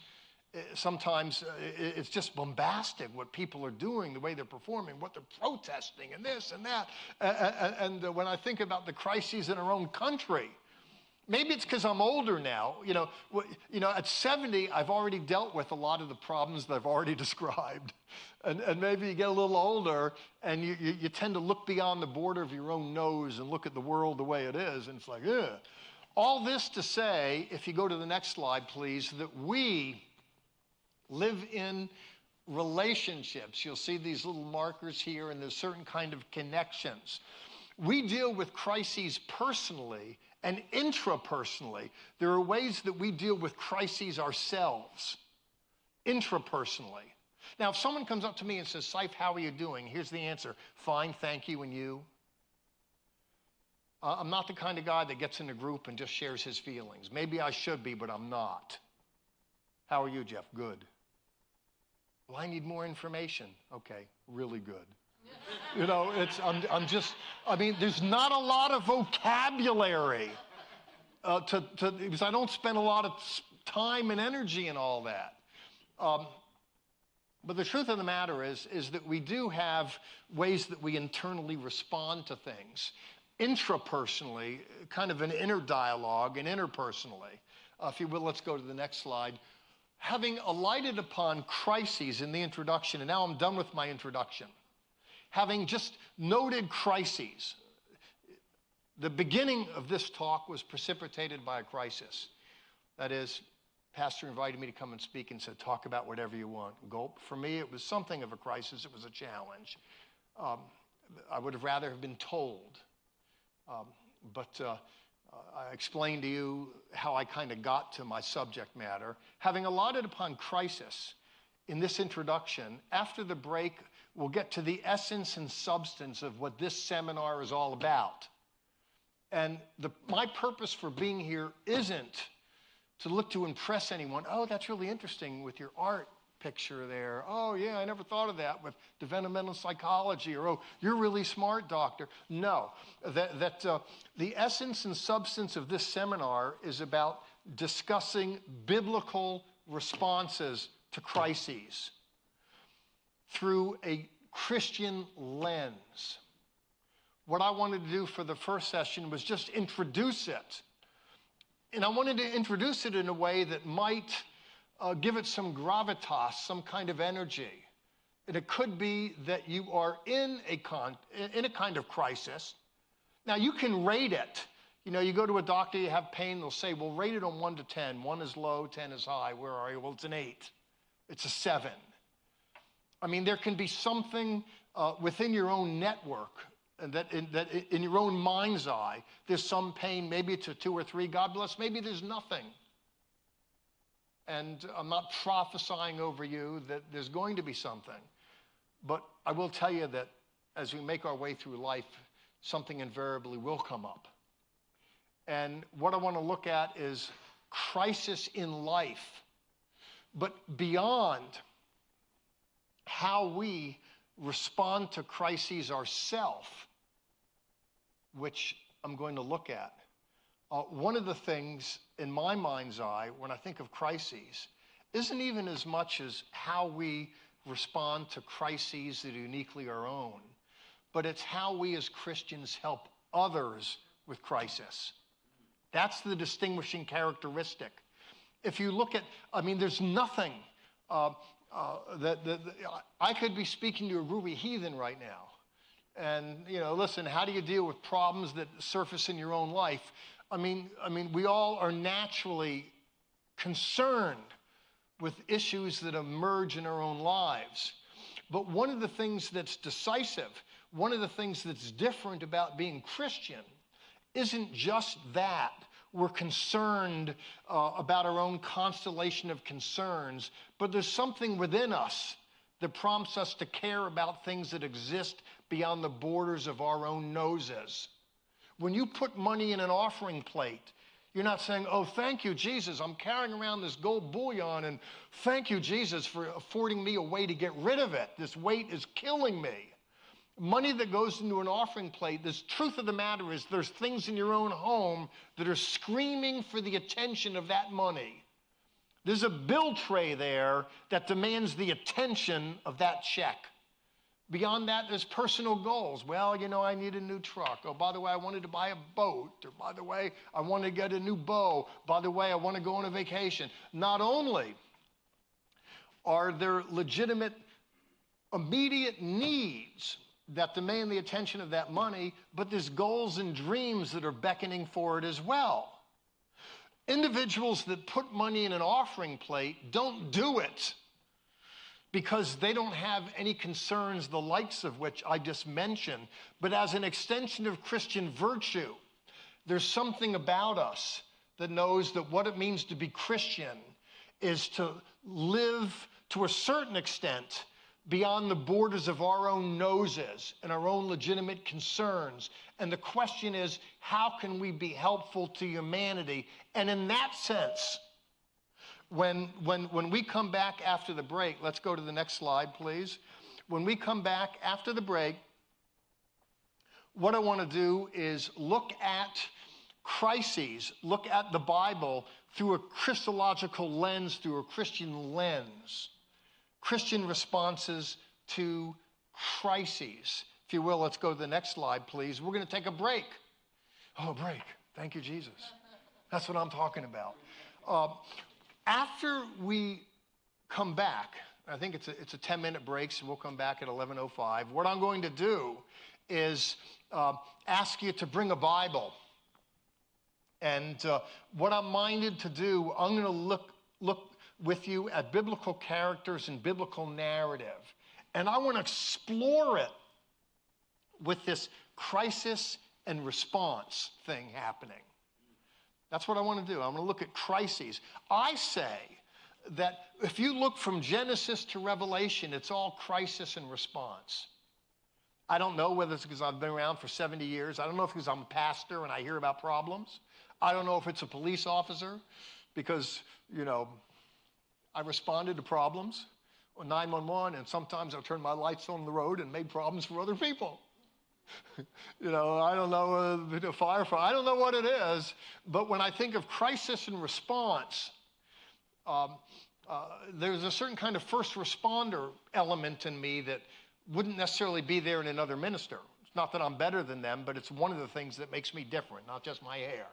sometimes it's just bombastic what people are doing, the way they're performing, what they're protesting, and this and that. And when I think about the crises in our own country, maybe it's because I'm older now. At 70, I've already dealt with a lot of the problems that I've already described. And maybe you get a little older, and you tend to look beyond the border of your own nose and look at the world the way it is, and it's like, ugh. All this to say, if you go to the next slide, please, that we live in relationships. You'll see these little markers here, and there's certain kind of connections. We deal with crises personally and intrapersonally. There are ways that we deal with crises ourselves, intrapersonally. Now, if someone comes up to me and says, Seif, how are you doing? Here's the answer. Fine, thank you, and you? I'm not the kind of guy that gets in a group and just shares his feelings. Maybe I should be, but I'm not. How are you, Jeff? Good. Well, I need more information. Okay, really good. There's not a lot of vocabulary because I don't spend a lot of time and energy in all that. But the truth of the matter is that we do have ways that we internally respond to things. Intrapersonally, kind of an inner dialogue, and interpersonally. If you will, let's go to the next slide. Having alighted upon crises in the introduction, and now I'm done with my introduction. Having just noted crises, the beginning of this talk was precipitated by a crisis. That is, Pastor invited me to come and speak and said, talk about whatever you want. Gulp. For me, it was something of a crisis. It was a challenge. I would have rather have been told. But I explained to you how I kind of got to my subject matter. Having allotted upon crisis in this introduction, after the break, we'll get to the essence and substance of what this seminar is all about. And my purpose for being here isn't to look to impress anyone. Oh, that's really interesting with your art picture there. Oh, yeah, I never thought of that with developmental psychology. Or, oh, you're really smart, doctor. No, the essence and substance of this seminar is about discussing biblical responses to crises through a Christian lens. What I wanted to do for the first session was just introduce it. And I wanted to introduce it in a way that might give it some gravitas, some kind of energy. And it could be that you are in a kind of crisis. Now, you can rate it. You go to a doctor, you have pain, they'll say, well, rate it on 1 to 10. 1 is low, 10 is high. Where are you? Well, it's an 8. It's a 7. I mean, there can be something within your own network that in your own mind's eye, there's some pain. Maybe it's a 2 or 3. God bless. Maybe there's nothing. And I'm not prophesying over you that there's going to be something. But I will tell you that as we make our way through life, something invariably will come up. And what I want to look at is crisis in life. But beyond how we respond to crises ourselves, which I'm going to look at. One of the things in my mind's eye when I think of crises isn't even as much as how we respond to crises that are uniquely our own, but it's how we as Christians help others with crisis. That's the distinguishing characteristic. If you look at, there's nothing that I could be speaking to a groovy heathen right now. And, listen, how do you deal with problems that surface in your own life? We all are naturally concerned with issues that emerge in our own lives. But one of the things that's decisive, one of the things that's different about being Christian isn't just that we're concerned about our own constellation of concerns, but there's something within us that prompts us to care about things that exist beyond the borders of our own noses. When you put money in an offering plate, you're not saying, oh, thank you, Jesus, I'm carrying around this gold bullion, and thank you, Jesus, for affording me a way to get rid of it. This weight is killing me. Money that goes into an offering plate, the truth of the matter is there's things in your own home that are screaming for the attention of that money. There's a bill tray there that demands the attention of that check. Beyond that, there's personal goals. Well, you know, I need a new truck. Oh, by the way, I wanted to buy a boat. Or by the way, I want to get a new bow. By the way, I want to go on a vacation. Not only are there legitimate, immediate needs that demand the attention of that money, but there's goals and dreams that are beckoning for it as well. Individuals that put money in an offering plate don't do it because they don't have any concerns the likes of which I just mentioned, but as an extension of Christian virtue, there's something about us that knows that what it means to be Christian is to live to a certain extent beyond the borders of our own noses and our own legitimate concerns. And the question is, how can we be helpful to humanity? And in that sense, when we come back after the break, let's go to the next slide, please. When we come back after the break, what I want to do is look at crises, look at the Bible through a Christological lens, through a Christian lens. Christian responses to crises. If you will, let's go to the next slide, please. We're going to take a break. Oh, break. Thank you, Jesus. That's what I'm talking about. After we come back, I think it's a 10-minute break, so we'll come back at 11:05. What I'm going to do is ask you to bring a Bible. And what I'm minded to do, I'm going to look with you at biblical characters and biblical narrative. And I want to explore it with this crisis and response thing happening. That's what I want to do. I'm going to look at crises. I say that if you look from Genesis to Revelation, it's all crisis and response. I don't know whether it's because I've been around for 70 years. I don't know if it's because I'm a pastor and I hear about problems. I don't know if it's a police officer because, you know, I responded to problems on 911, and sometimes I turned my lights on the road and made problems for other people. You know, I don't know, firefighter, I don't know what it is, but when I think of crisis and response, there's a certain kind of first responder element in me that wouldn't necessarily be there in another minister. It's not that I'm better than them, but it's one of the things that makes me different, not just my hair.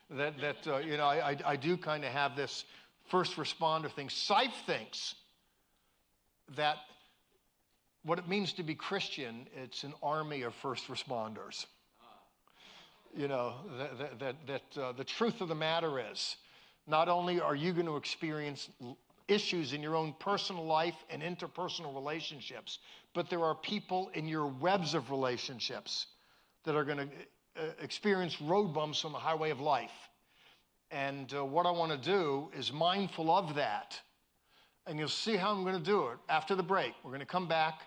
You know, I do kind of have this first responder thing. Seif thinks that what it means to be Christian, it's an army of first responders. You know, the truth of the matter is, not only are you going to experience issues in your own personal life and interpersonal relationships, but there are people in your webs of relationships that are going to experience road bumps on the highway of life. And what I want to do is mindful of that. And you'll see how I'm going to do it after the break. We're going to come back.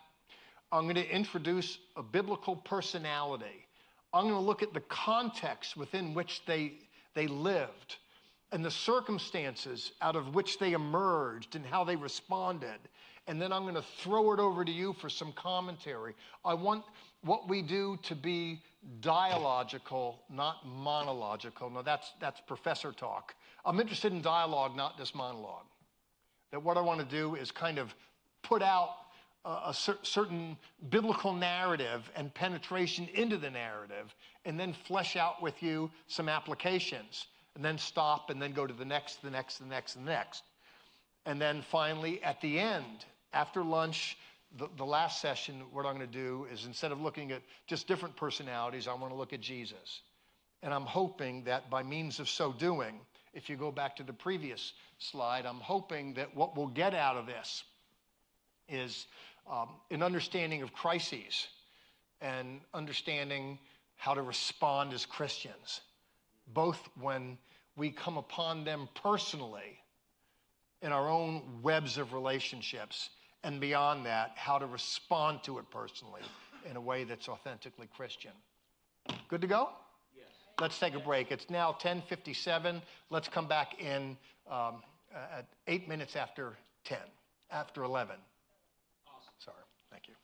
I'm going to introduce a biblical personality. I'm going to look at the context within which they lived and the circumstances out of which they emerged and how they responded. And then I'm going to throw it over to you for some commentary. I want what we do to be dialogical, not monological. Now that's professor talk. I'm interested in dialogue, not just monologue. That what I want to do is kind of put out a certain biblical narrative and penetration into the narrative, and then flesh out with you some applications, and then stop, and then go to the next, the next, the next, the next. And then finally, at the end, after lunch, the last session, what I'm going to do is instead of looking at just different personalities, I want to look at Jesus. And I'm hoping that by means of so doing, If you go back to the previous slide, I'm hoping that what we'll get out of this is an understanding of crises and understanding how to respond as Christians, both when we come upon them personally in our own webs of relationships, and beyond that, how to respond to it personally in a way that's authentically Christian. Good to go? Yes. Let's take a break. It's now 10:57. Let's come back in at 8 minutes after 10, after 11. Awesome. Sorry. Thank you.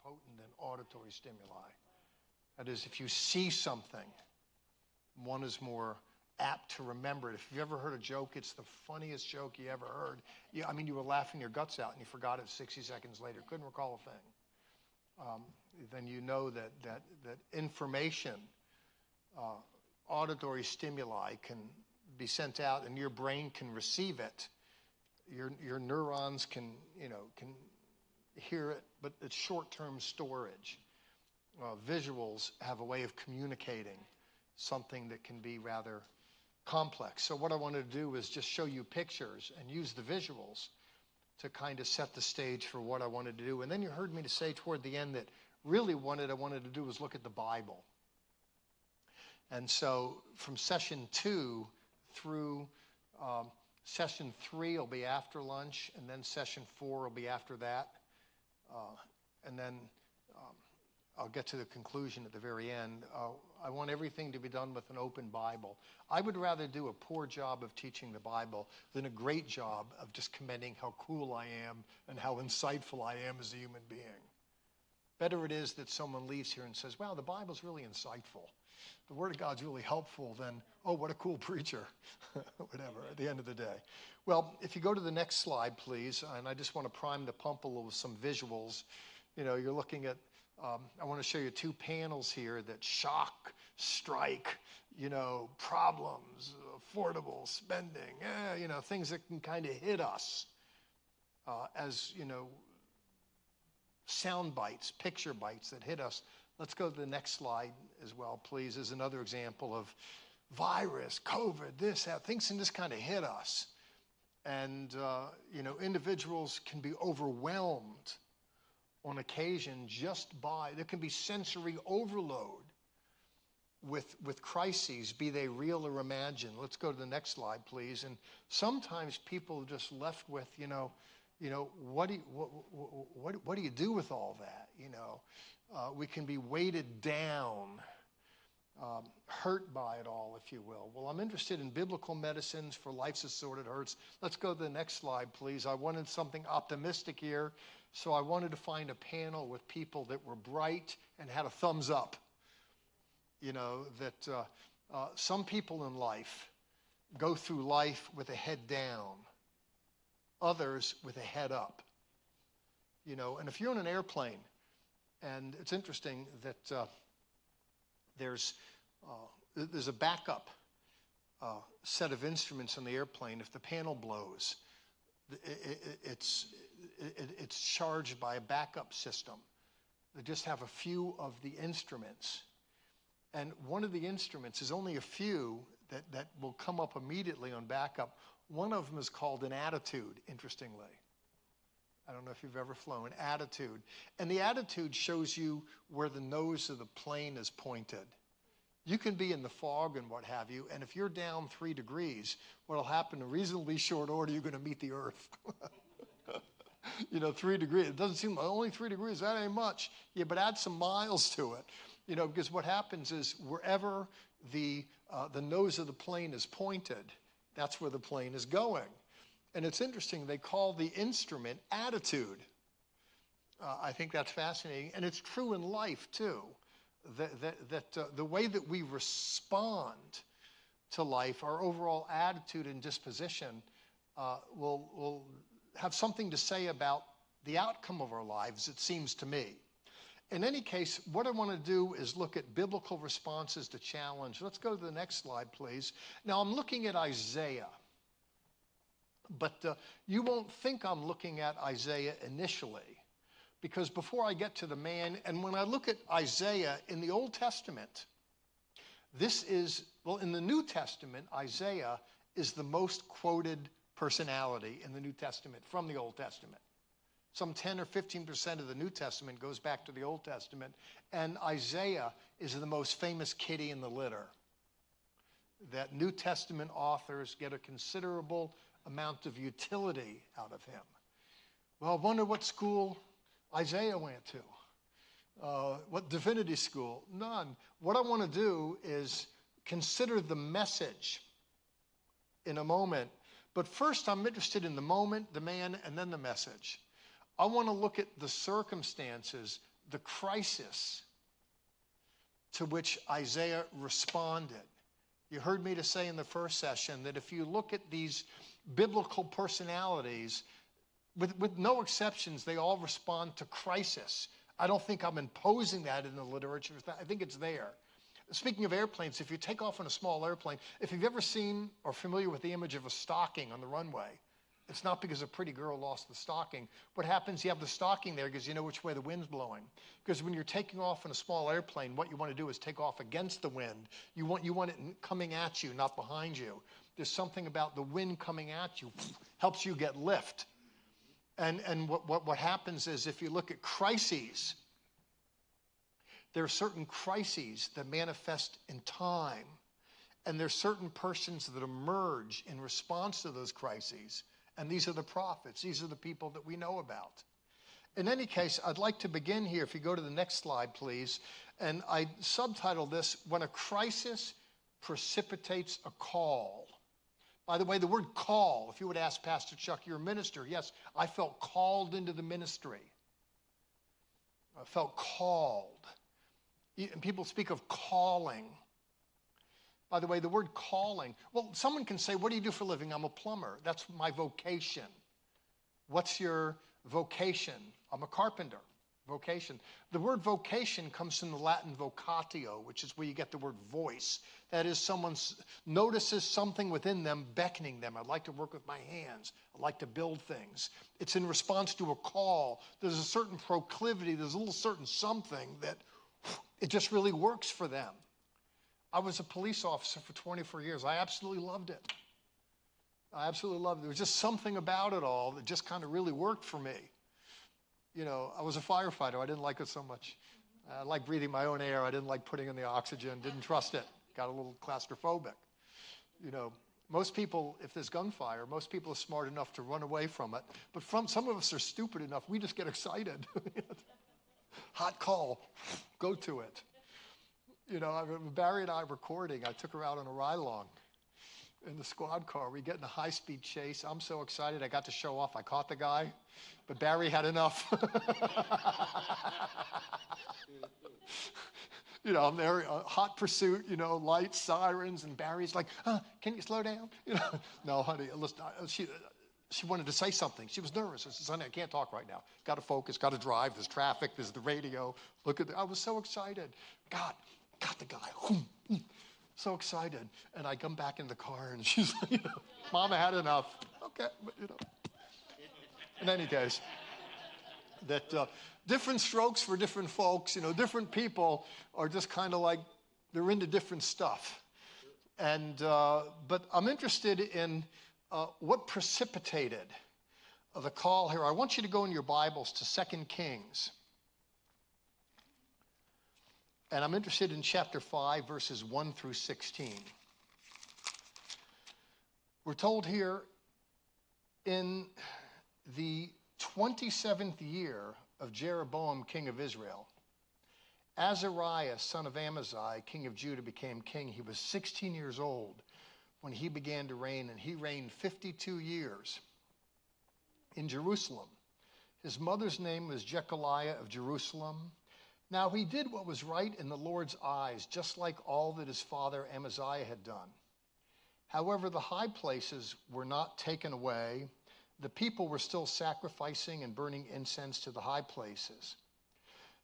more potent than auditory stimuli. That is, if you see something, one is more apt to remember it. If you've ever heard a joke, it's the funniest joke you ever heard. You were laughing your guts out and you forgot it 60 seconds later, couldn't recall a thing. Then you know that information, auditory stimuli can be sent out and your brain can receive it. Your neurons can hear it, but it's short-term storage. Visuals have a way of communicating something that can be rather complex. So what I wanted to do is just show you pictures and use the visuals to kind of set the stage for what I wanted to do. And then you heard me to say toward the end that really what I wanted to do was look at the Bible. And so from session 2 through session 3 will be after lunch, and then session 4 will be after that. And then I'll get to the conclusion at the very end. I want everything to be done with an open Bible. I would rather do a poor job of teaching the Bible than a great job of just commending how cool I am and how insightful I am as a human being. Better it is that someone leaves here and says, wow, the Bible's really insightful. The Word of God's really helpful than, oh, what a cool preacher, whatever, at the end of the day. Well, if you go to the next slide, please, and I just want to prime the pump a little with some visuals. You're looking at, I want to show you 2 panels here that shock, strike, problems, affordable spending, things that can kind of hit us as, sound bites, picture bites that hit us. Let's go to the next slide as well, please, as another example of virus, COVID, this, that. Things can just kind of hit us. And, individuals can be overwhelmed on occasion just by, there can be sensory overload with crises, be they real or imagined. Let's go to the next slide, please. And sometimes people are just left with, what do you do with all that? We can be weighted down, hurt by it all, if you will. Well, I'm interested in biblical medicines for life's assorted hurts. Let's go to the next slide, please. I wanted something optimistic here, so I wanted to find a panel with people that were bright and had a thumbs up. Some people in life go through life with a head down, others with a head up. And if you're on an airplane, and it's interesting that there's a backup set of instruments on the airplane. If the panel blows, it's charged by a backup system. They just have a few of the instruments. And one of the instruments is only a few that will come up immediately on backup. One of them is called an attitude, interestingly. I don't know if you've ever flown. Attitude. And the attitude shows you where the nose of the plane is pointed. You can be in the fog and what have you, and if you're down 3 degrees, what will happen in reasonably short order, you're going to meet the earth. 3 degrees. It doesn't seem, only 3 degrees, that ain't much. Yeah, but add some miles to it. Because what happens is wherever the nose of the plane is pointed, that's where the plane is going. And it's interesting, they call the instrument attitude. I think that's fascinating. And it's true in life, too, that the way that we respond to life, our overall attitude and disposition will have something to say about the outcome of our lives, it seems to me. In any case, what I want to do is look at biblical responses to challenge. Let's go to the next slide, please. Now, I'm looking at Isaiah. But you won't think I'm looking at Isaiah initially, because before I get to the man, and when I look at Isaiah in the Old Testament, in the New Testament, Isaiah is the most quoted personality in the New Testament from the Old Testament. Some 10 or 15% of the New Testament goes back to the Old Testament, and Isaiah is the most famous kitty in the litter. That New Testament authors get a considerable amount of utility out of him. Well, I wonder what school Isaiah went to. What divinity school? None. What I want to do is consider the message in a moment. But first, I'm interested in the moment, the man, and then the message. I want to look at the circumstances the crisis to which Isaiah responded. You heard me to say in the first session that if you look at these biblical personalities, with no exceptions, they all respond to crisis. I don't think I'm imposing that in the literature. I think it's there. Speaking of airplanes, if you take off on a small airplane, if you've ever seen or familiar with the image of a stocking on the runway, it's not because a pretty girl lost the stocking. What happens, you have the stocking there because you know which way the wind's blowing. Because when you're taking off in a small airplane, what you want to do is take off against the wind. You want it coming at you, not behind you. There's something about the wind coming at you, helps you get lift. And what happens is if you look at crises, there are certain crises that manifest in time. And there's certain persons that emerge in response to those crises. And these are the prophets. These are the people that we know about. In any case, I'd like to begin here, if you go to the next slide, please. And I subtitled this, When a Crisis Precipitates a Call. By the way, the word call, if you would ask Pastor Chuck, you're a minister. Yes, I felt called into the ministry. I felt called. And people speak of calling. By the way, the word calling, well, someone can say, what do you do for a living? I'm a plumber. That's my vocation. What's your vocation? I'm a carpenter. Vocation. The word vocation comes from the Latin vocatio, which is where you get the word voice. That is, someone notices something within them, beckoning them. I'd like to work with my hands. I'd like to build things. It's in response to a call. There's a certain proclivity. There's a little certain something that it just really works for them. I was a police officer for 24 years. I absolutely loved it. I absolutely loved it. There was just something about it all that just kind of really worked for me. You know, I was a firefighter. I didn't like it so much. I liked breathing my own air. I didn't like putting in the oxygen. Didn't trust it. Got a little claustrophobic. You know, most people, if there's gunfire, most people are smart enough to run away from it. But some of us are stupid enough. We just get excited. Hot call. Go to it. You know, Barry and I recording. I took her out on a ride-along in the squad car. We get in a high-speed chase. I'm so excited. I got to show off. I caught the guy, but Barry had enough. You know, I'm there, hot pursuit, you know, lights, sirens, and Barry's like, can you slow down? You know, no, honey, listen, she wanted to say something. She was nervous. I said, honey, I can't talk right now. Got to focus, got to drive. There's traffic. There's the radio. I was so excited. God, got the guy. So excited. And I come back in the car, and she's like, you know, Mama had enough. Okay, but, you know. In any case, that different strokes for different folks, you know, different people are just kind of like, they're into different stuff. And, but I'm interested in what precipitated the call here. I want you to go in your Bibles to 2 Kings. And I'm interested in chapter 5, verses 1 through 16. We're told here, in the 27th year of Jeroboam, king of Israel, Azariah, son of Amaziah, king of Judah, became king. He was 16 years old when he began to reign, and he reigned 52 years in Jerusalem. His mother's name was Jechaliah of Jerusalem. Now he did what was right in the Lord's eyes, just like all that his father Amaziah had done. However, the high places were not taken away. The people were still sacrificing and burning incense to the high places.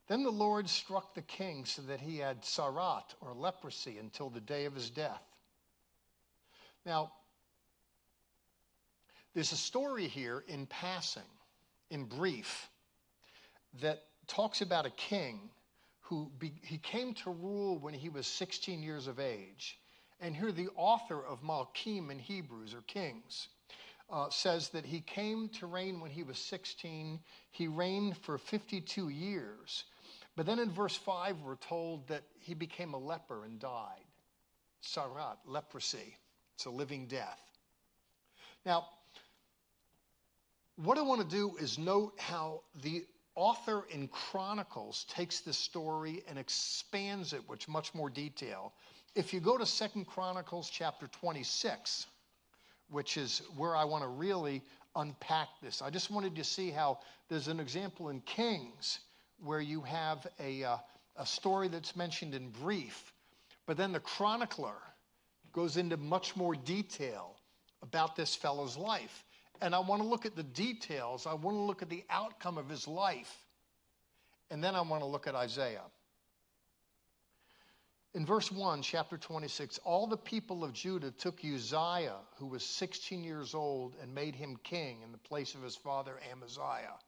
Then the Lord struck the king so that he had sarat, or leprosy, until the day of his death. Now, there's a story here in passing, in brief, that talks about a king who he came to rule when he was 16 years of age. And here the author of Malachim in Hebrews, or Kings, says that he came to reign when he was 16. He reigned for 52 years. But then in verse 5, we're told that he became a leper and died. Sarat, leprosy. It's a living death. Now, what I want to do is note how the author in Chronicles takes this story and expands it with much more detail. If you go to 2 Chronicles chapter 26, which is where I want to really unpack this. I just wanted to see how there's an example in Kings where you have a story that's mentioned in brief, but then the chronicler goes into much more detail about this fellow's life. And I want to look at the details. I want to look at the outcome of his life. And then I want to look at Isaiah. In verse 1, chapter 26, all the people of Judah took Uzziah, who was 16 years old, and made him king in the place of his father Amaziah.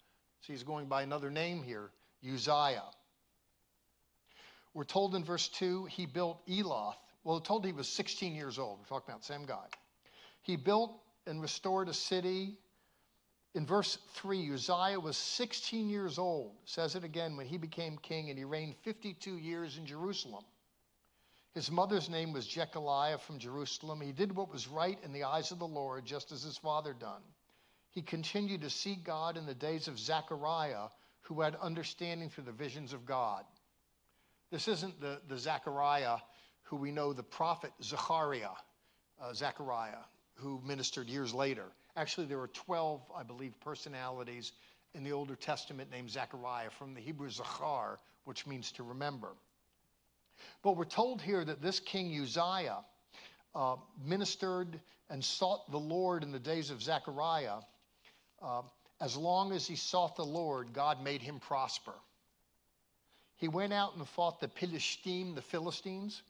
So he's going by another name here, Uzziah. We're told in verse 2, he built Eloth. Well, we're told he was 16 years old. We're talking about the same guy. He built and restored a city. In verse 3, Uzziah was 16 years old. It says it again, when he became king, and he reigned 52 years in Jerusalem. His mother's name was Jechaliah from Jerusalem. He did what was right in the eyes of the Lord, just as his father done. He continued to seek God in the days of Zechariah, who had understanding through the visions of God. This isn't the Zechariah who we know, the prophet Zechariah, who ministered years later. Actually, there were 12, I believe, personalities in the Older Testament named Zechariah, from the Hebrew Zachar, which means to remember. But we're told here that this king Uzziah ministered and sought the Lord in the days of Zechariah. As long as he sought the Lord, God made him prosper. He went out and fought the Philistines,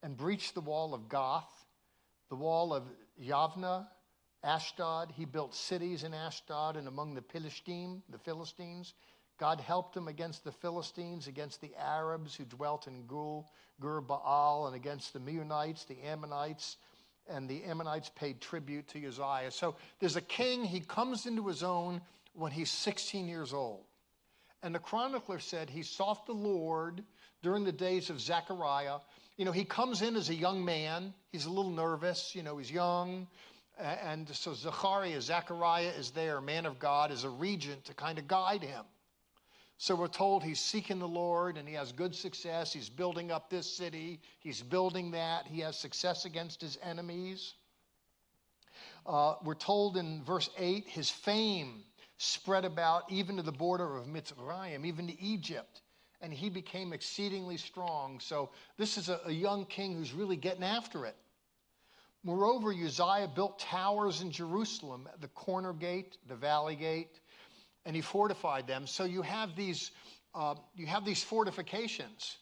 and breached the wall of Gath, the wall of Yavneh, Ashdod. He built cities in Ashdod and among the Philistines. God helped him against the Philistines, against the Arabs who dwelt in Gur Baal, and against the Meunites, the Ammonites, and the Ammonites paid tribute to Uzziah. So there's a king, he comes into his own when he's 16 years old. And the chronicler said he sought the Lord during the days of Zechariah. You know, he comes in as a young man. He's a little nervous. You know, he's young. And so Zechariah is there, man of God, as a regent to kind of guide him. So we're told he's seeking the Lord, and he has good success. He's building up this city. He's building that. He has success against his enemies. We're told in verse 8, his fame spread about even to the border of Mitzrayim, even to Egypt, and he became exceedingly strong. So this is a young king who's really getting after it. Moreover, Uzziah built towers in Jerusalem, the corner gate, the valley gate, and he fortified them. So you have these fortifications,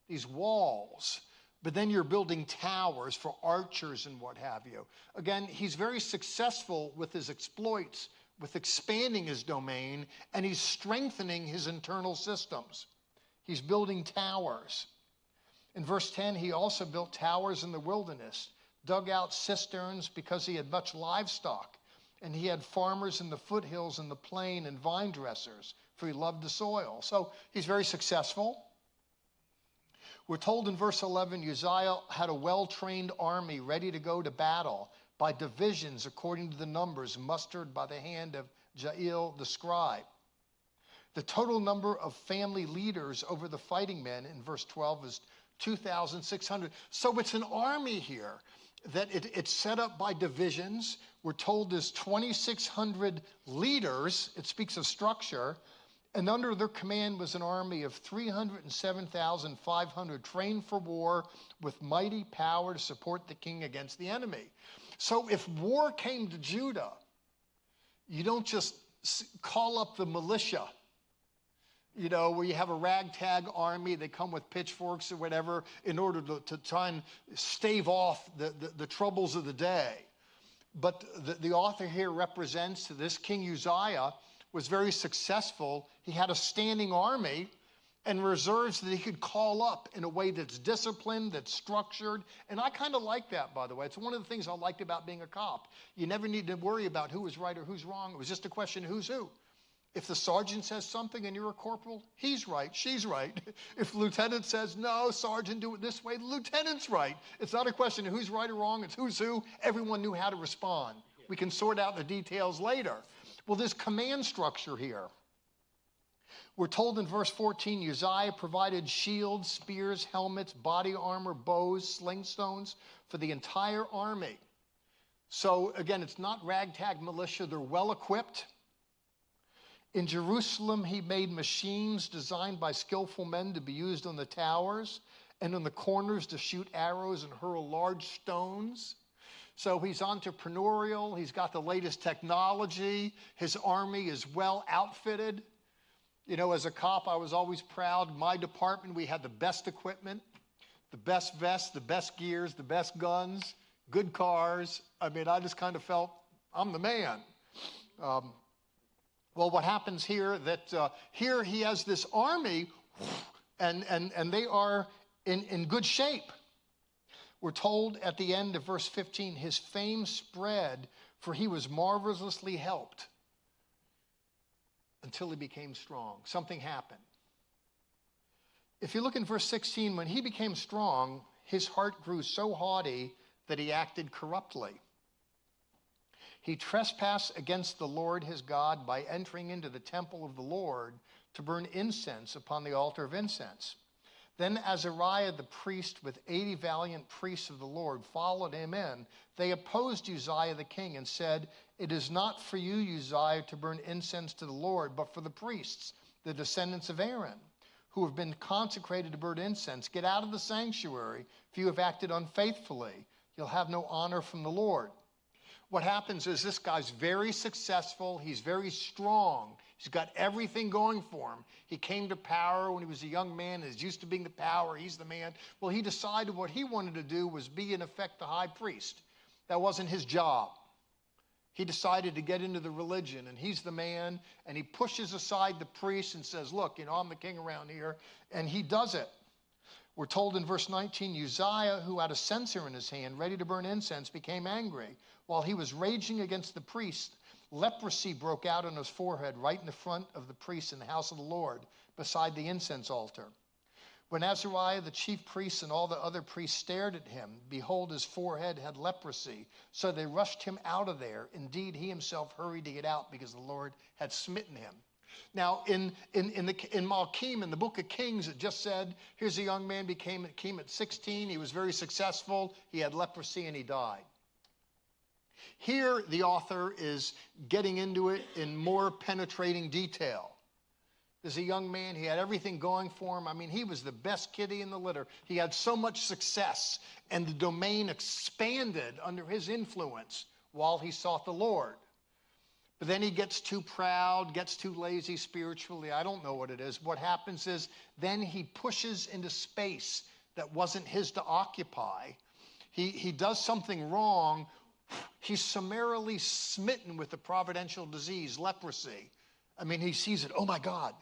these walls, but then you're building towers for archers and what have you. Again, he's very successful with his exploits, with expanding his domain, and he's strengthening his internal systems. He's building towers. In verse 10, he also built towers in the wilderness, dug out cisterns because he had much livestock, and he had farmers in the foothills and the plain and vine dressers, for he loved the soil. So he's very successful. We're told in verse 11, Uzziah had a well-trained army ready to go to battle by divisions according to the numbers mustered by the hand of Jael the scribe. The total number of family leaders over the fighting men in verse 12 is 2,600. So it's an army here that it's set up by divisions. We're told there's 2,600 leaders. It speaks of structure. And under their command was an army of 307,500 trained for war with mighty power to support the king against the enemy. So if war came to Judah, you don't just call up the militia, you know, where you have a ragtag army, they come with pitchforks or whatever in order to try and stave off the troubles of the day. But the author here represents this King Uzziah was very successful. He had a standing army and reserves that he could call up in a way that's disciplined, that's structured. And I kind of like that, by the way. It's one of the things I liked about being a cop. You never need to worry about who was right or who's wrong. It was just a question of who's who. If the sergeant says something and you're a corporal, he's right, she's right. If the lieutenant says, no, sergeant, do it this way, the lieutenant's right. It's not a question of who's right or wrong, it's who's who. Everyone knew how to respond. We can sort out the details later. Well, there's command structure here. We're told in verse 14, Uzziah provided shields, spears, helmets, body armor, bows, sling stones for the entire army. So again, it's not ragtag militia. They're well equipped. In Jerusalem, he made machines designed by skillful men to be used on the towers and on the corners to shoot arrows and hurl large stones. So he's entrepreneurial. He's got the latest technology. His army is well outfitted. You know, as a cop, I was always proud. My department, we had the best equipment, the best vests, the best gears, the best guns, good cars. I mean, I just kind of felt I'm the man. Well, what happens here, that here he has this army, and they are in good shape. We're told at the end of verse 15, his fame spread, for he was marvelously helped until he became strong. Something happened. If you look in verse 16, when he became strong, his heart grew so haughty that he acted corruptly. He trespassed against the Lord his God by entering into the temple of the Lord to burn incense upon the altar of incense. Then Azariah the priest with 80 valiant priests of the Lord followed him in. They opposed Uzziah the king and said, "It is not for you, Uzziah, to burn incense to the Lord, but for the priests, the descendants of Aaron, who have been consecrated to burn incense. Get out of the sanctuary. If you have acted unfaithfully, you'll have no honor from the Lord." What happens is this guy's very successful. He's very strong. He's got everything going for him. He came to power when he was a young man. He's used to being the power. He's the man. Well, he decided what he wanted to do was be, in effect, the high priest. That wasn't his job. He decided to get into the religion, and he's the man, and he pushes aside the priest and says, "Look, you know, I'm the king around here," and he does it. We're told in verse 19, Uzziah, who had a censer in his hand, ready to burn incense, became angry. While he was raging against the priest, leprosy broke out on his forehead right in the front of the priest in the house of the Lord, beside the incense altar. When Azariah, the chief priest, and all the other priests stared at him, behold, his forehead had leprosy. So they rushed him out of there. Indeed, he himself hurried to get out because the Lord had smitten him. Now, in Malachim, in the book of Kings, it just said, here's a young man came at 16. He was very successful. He had leprosy and he died. Here, the author is getting into it in more penetrating detail. There's a young man. He had everything going for him. I mean, he was the best kitty in the litter. He had so much success, and the domain expanded under his influence while he sought the Lord. But then he gets too proud, gets too lazy spiritually. I don't know what it is. What happens is then he pushes into space that wasn't his to occupy. He does something wrong. He's summarily smitten with the providential disease, leprosy. I mean, he sees it. Oh, my God.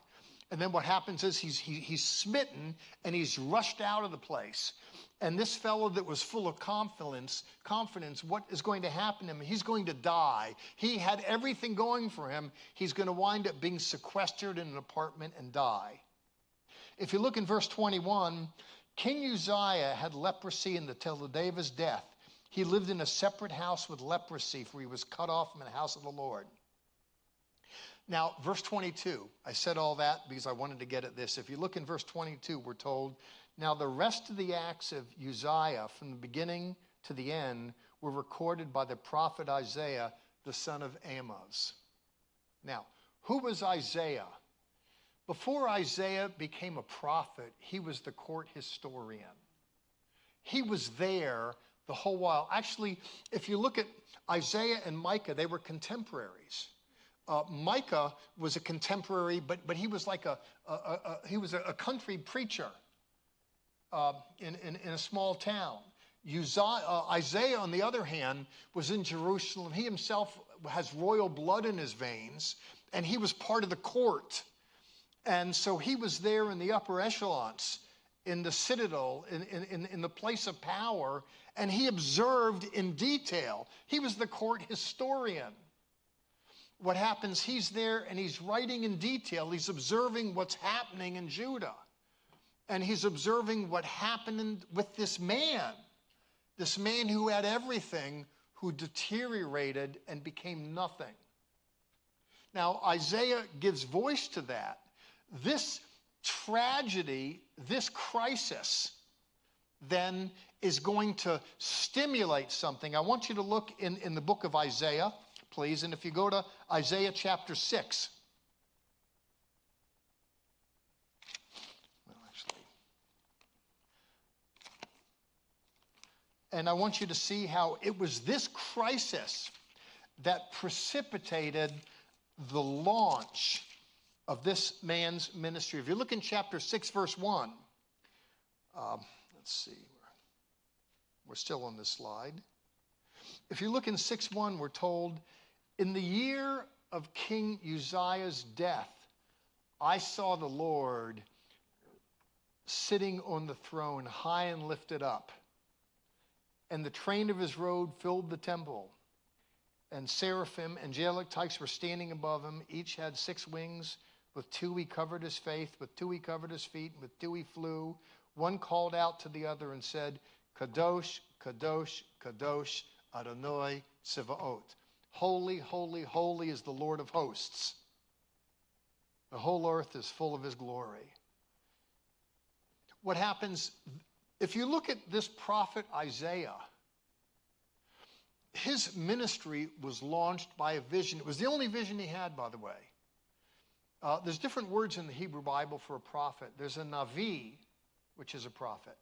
And then what happens is he's smitten, and he's rushed out of the place. And this fellow that was full of confidence, what is going to happen to him? He's going to die. He had everything going for him. He's going to wind up being sequestered in an apartment and die. If you look in verse 21, King Uzziah had leprosy until the day of his death. He lived in a separate house with leprosy, for he was cut off from the house of the Lord. Now, verse 22, I said all that because I wanted to get at this. If you look in verse 22, we're told, now the rest of the acts of Uzziah from the beginning to the end were recorded by the prophet Isaiah, the son of Amoz. Now, who was Isaiah? Before Isaiah became a prophet, he was the court historian. He was there the whole while. Actually, if you look at Isaiah and Micah, they were contemporaries. Micah was a contemporary, but he was like a country preacher in a small town. Isaiah, on the other hand, was in Jerusalem. He himself has royal blood in his veins, and he was part of the court. And so he was there in the upper echelons, in the citadel, in the place of power, and he observed in detail. He was the court historian. What happens, he's there and he's writing in detail. He's observing what's happening in Judah. And he's observing what happened with this man who had everything, who deteriorated and became nothing. Now, Isaiah gives voice to that. This tragedy, this crisis, then is going to stimulate something. I want you to look in the book of Isaiah, please. And if you go to Isaiah chapter 6, And I want you to see how it was this crisis that precipitated the launch of this man's ministry. If you look in chapter 6, verse 1, let's see, we're still on this slide. If you look in 6:1, we're told, in the year of King Uzziah's death, I saw the Lord sitting on the throne, high and lifted up, and the train of his robe filled the temple. And seraphim, angelic types, were standing above him. Each had 6 wings. With 2 he covered his face, with 2 he covered his feet, and with 2 he flew. One called out to the other and said, Kadosh, Kadosh, Kadosh, Adonai Tsevaot. Holy, holy, holy is the Lord of hosts. The whole earth is full of his glory. What happens, if you look at this prophet Isaiah, his ministry was launched by a vision. It was the only vision he had, by the way. There's different words in the Hebrew Bible for a prophet. There's a Navi, which is a prophet.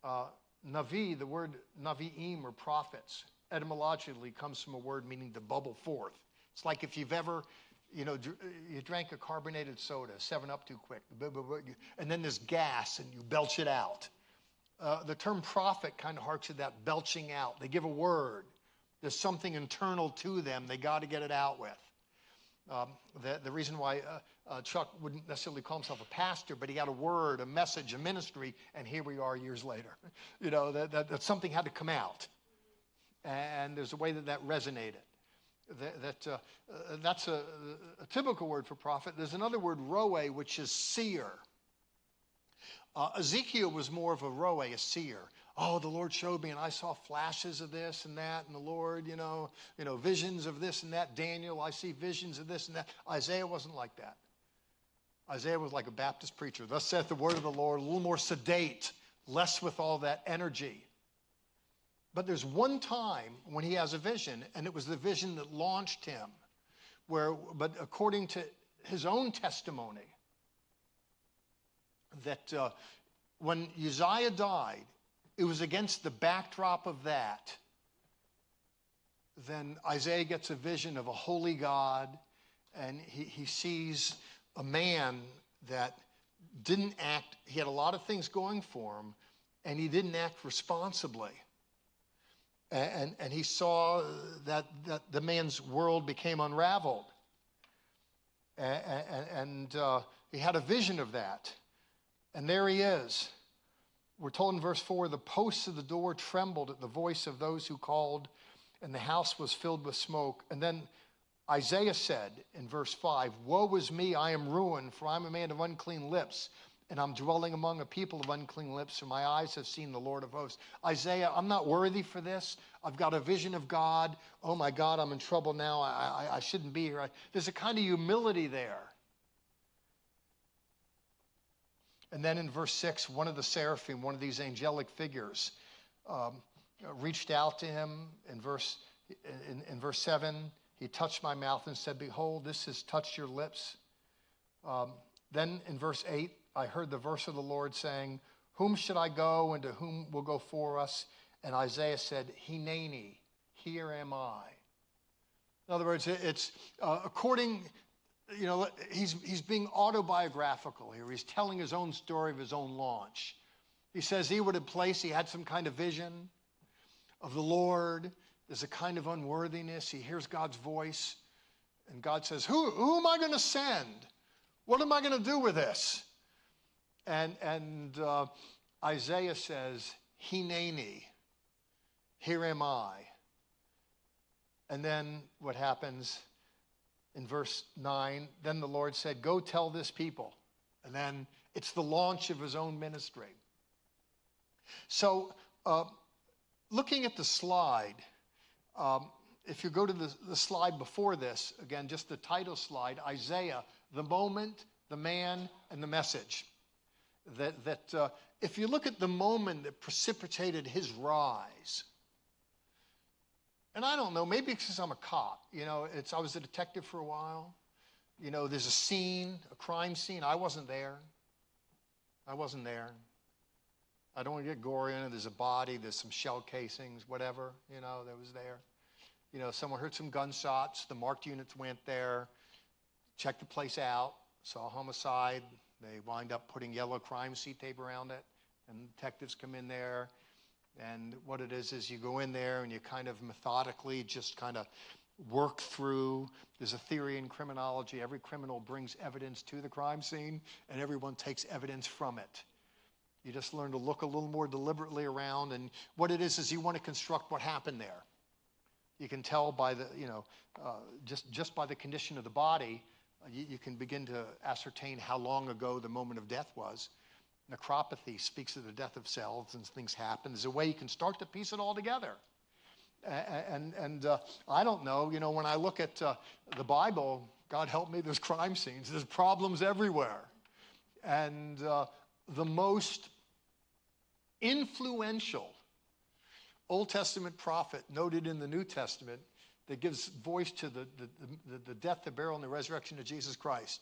Navi, the word Navi'im, or prophets, etymologically comes from a word meaning to bubble forth. It's like if you've ever, you drank a carbonated soda, 7-Up too quick, and then there's gas and you belch it out. The term prophet kind of harks at that belching out. They give a word. There's something internal to them. They got to get it out with. The reason why Chuck wouldn't necessarily call himself a pastor, but he had a word, a message, a ministry, and here we are years later. That something had to come out. And there's a way that resonated. That's a typical word for prophet. There's another word, roe, which is seer. Ezekiel was more of a roe, a seer. Oh, the Lord showed me, and I saw flashes of this and that, and the Lord, visions of this and that. Daniel, I see visions of this and that. Isaiah wasn't like that. Isaiah was like a Baptist preacher. Thus saith the word of the Lord, a little more sedate, less with all that energy. But there's one time when he has a vision, and it was the vision that launched him. But according to his own testimony, that when Uzziah died, it was against the backdrop of that. Then Isaiah gets a vision of a holy God, and he sees a man that didn't act. He had a lot of things going for him, and he didn't act responsibly. And he saw that the man's world became unraveled. And he had a vision of that. And there he is. We're told in verse 4, the posts of the door trembled at the voice of those who called, and the house was filled with smoke. And then Isaiah said in verse 5, woe is me, I am ruined, for I'm a man of unclean lips, and I'm dwelling among a people of unclean lips, and my eyes have seen the Lord of hosts. Isaiah, I'm not worthy for this. I've got a vision of God. Oh my God, I'm in trouble now. I shouldn't be here. There's a kind of humility there. And then in verse 6, one of the seraphim, one of these angelic figures, reached out to him. In verse 7, he touched my mouth and said, behold, this has touched your lips. Then in verse 8, I heard the verse of the Lord saying, whom should I go, and to whom will go for us? And Isaiah said, Hineni, here am I. In other words, it's according... he's being autobiographical here. He's telling his own story of his own launch. He says he would have placed, he had some kind of vision of the Lord. There's a kind of unworthiness. He hears God's voice, and God says, who am I going to send? What am I going to do with this? And Isaiah says, Hineni, here am I. And then what happens? In verse 9, then the Lord said, go tell this people. And then it's the launch of his own ministry. So looking at the slide, if you go to the slide before this, again, just the title slide, Isaiah, the moment, the man, and the message. That if you look at the moment that precipitated his rise, and I don't know, maybe because I'm a cop. I was a detective for a while. There's a scene, a crime scene. I wasn't there. I don't want to get gory in it. There's a body, there's some shell casings, whatever, that was there. Someone heard some gunshots. The marked units went there, checked the place out, saw a homicide. They wind up putting yellow crime scene tape around it, and detectives come in there. And what it is you go in there and you kind of methodically just kind of work through. There's a theory in criminology. Every criminal brings evidence to the crime scene, and everyone takes evidence from it. You just learn to look a little more deliberately around, and what it is you want to construct what happened there. You can tell by the, just by the condition of the body, you can begin to ascertain how long ago the moment of death was. Necropathy speaks of the death of cells and things happen. There's a way you can start to piece it all together. And I don't know, when I look at the Bible, God help me, there's crime scenes, there's problems everywhere. And the most influential Old Testament prophet noted in the New Testament that gives voice to the death, the burial, and the resurrection of Jesus Christ,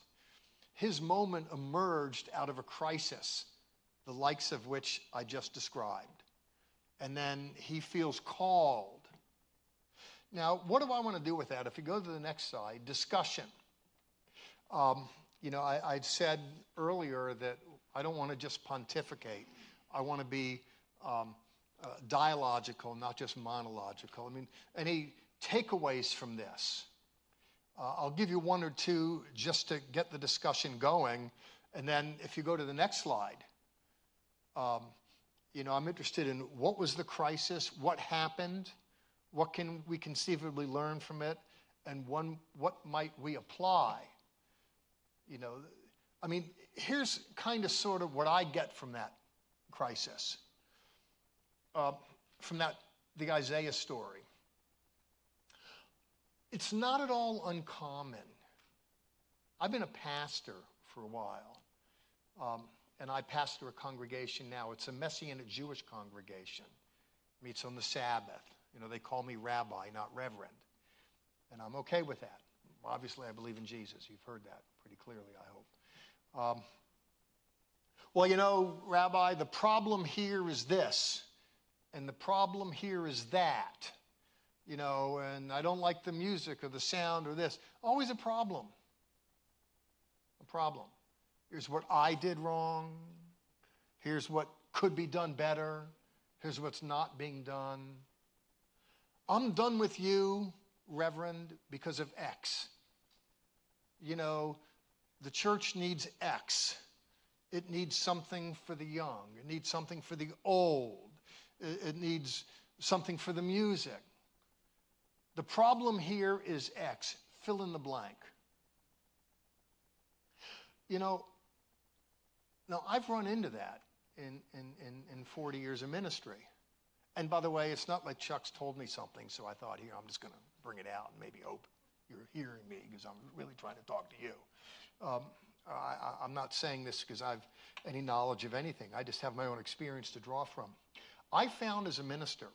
his moment emerged out of a crisis, the likes of which I just described. And then he feels called. Now, what do I want to do with that? If you go to the next slide, discussion. I'd said earlier that I don't want to just pontificate. I want to be dialogical, not just monological. I mean, any takeaways from this? I'll give you one or two just to get the discussion going. And then if you go to the next slide, I'm interested in what was the crisis, what happened, what can we conceivably learn from it, and what might we apply? Here's kind of sort of what I get from that crisis, from the Isaiah story. It's not at all uncommon. I've been a pastor for a while, and I pastor a congregation now. It's a Messianic Jewish congregation. Meets on the Sabbath. They call me rabbi, not reverend. And I'm okay with that. Obviously, I believe in Jesus. You've heard that pretty clearly, I hope. Rabbi, the problem here is this, and the problem here is that. And I don't like the music or the sound or this. Always a problem. A problem. Here's what I did wrong. Here's what could be done better. Here's what's not being done. I'm done with you, Reverend, because of X. The church needs X. It needs something for the young. It needs something for the old. It needs something for the music. The problem here is X. Fill in the blank. Now I've run into that in 40 years of ministry. And by the way, it's not like Chuck's told me something, so I thought, here, I'm just going to bring it out and maybe hope you're hearing me because I'm really trying to talk to you. I'm not saying this because I've any knowledge of anything. I just have my own experience to draw from. I found as a minister,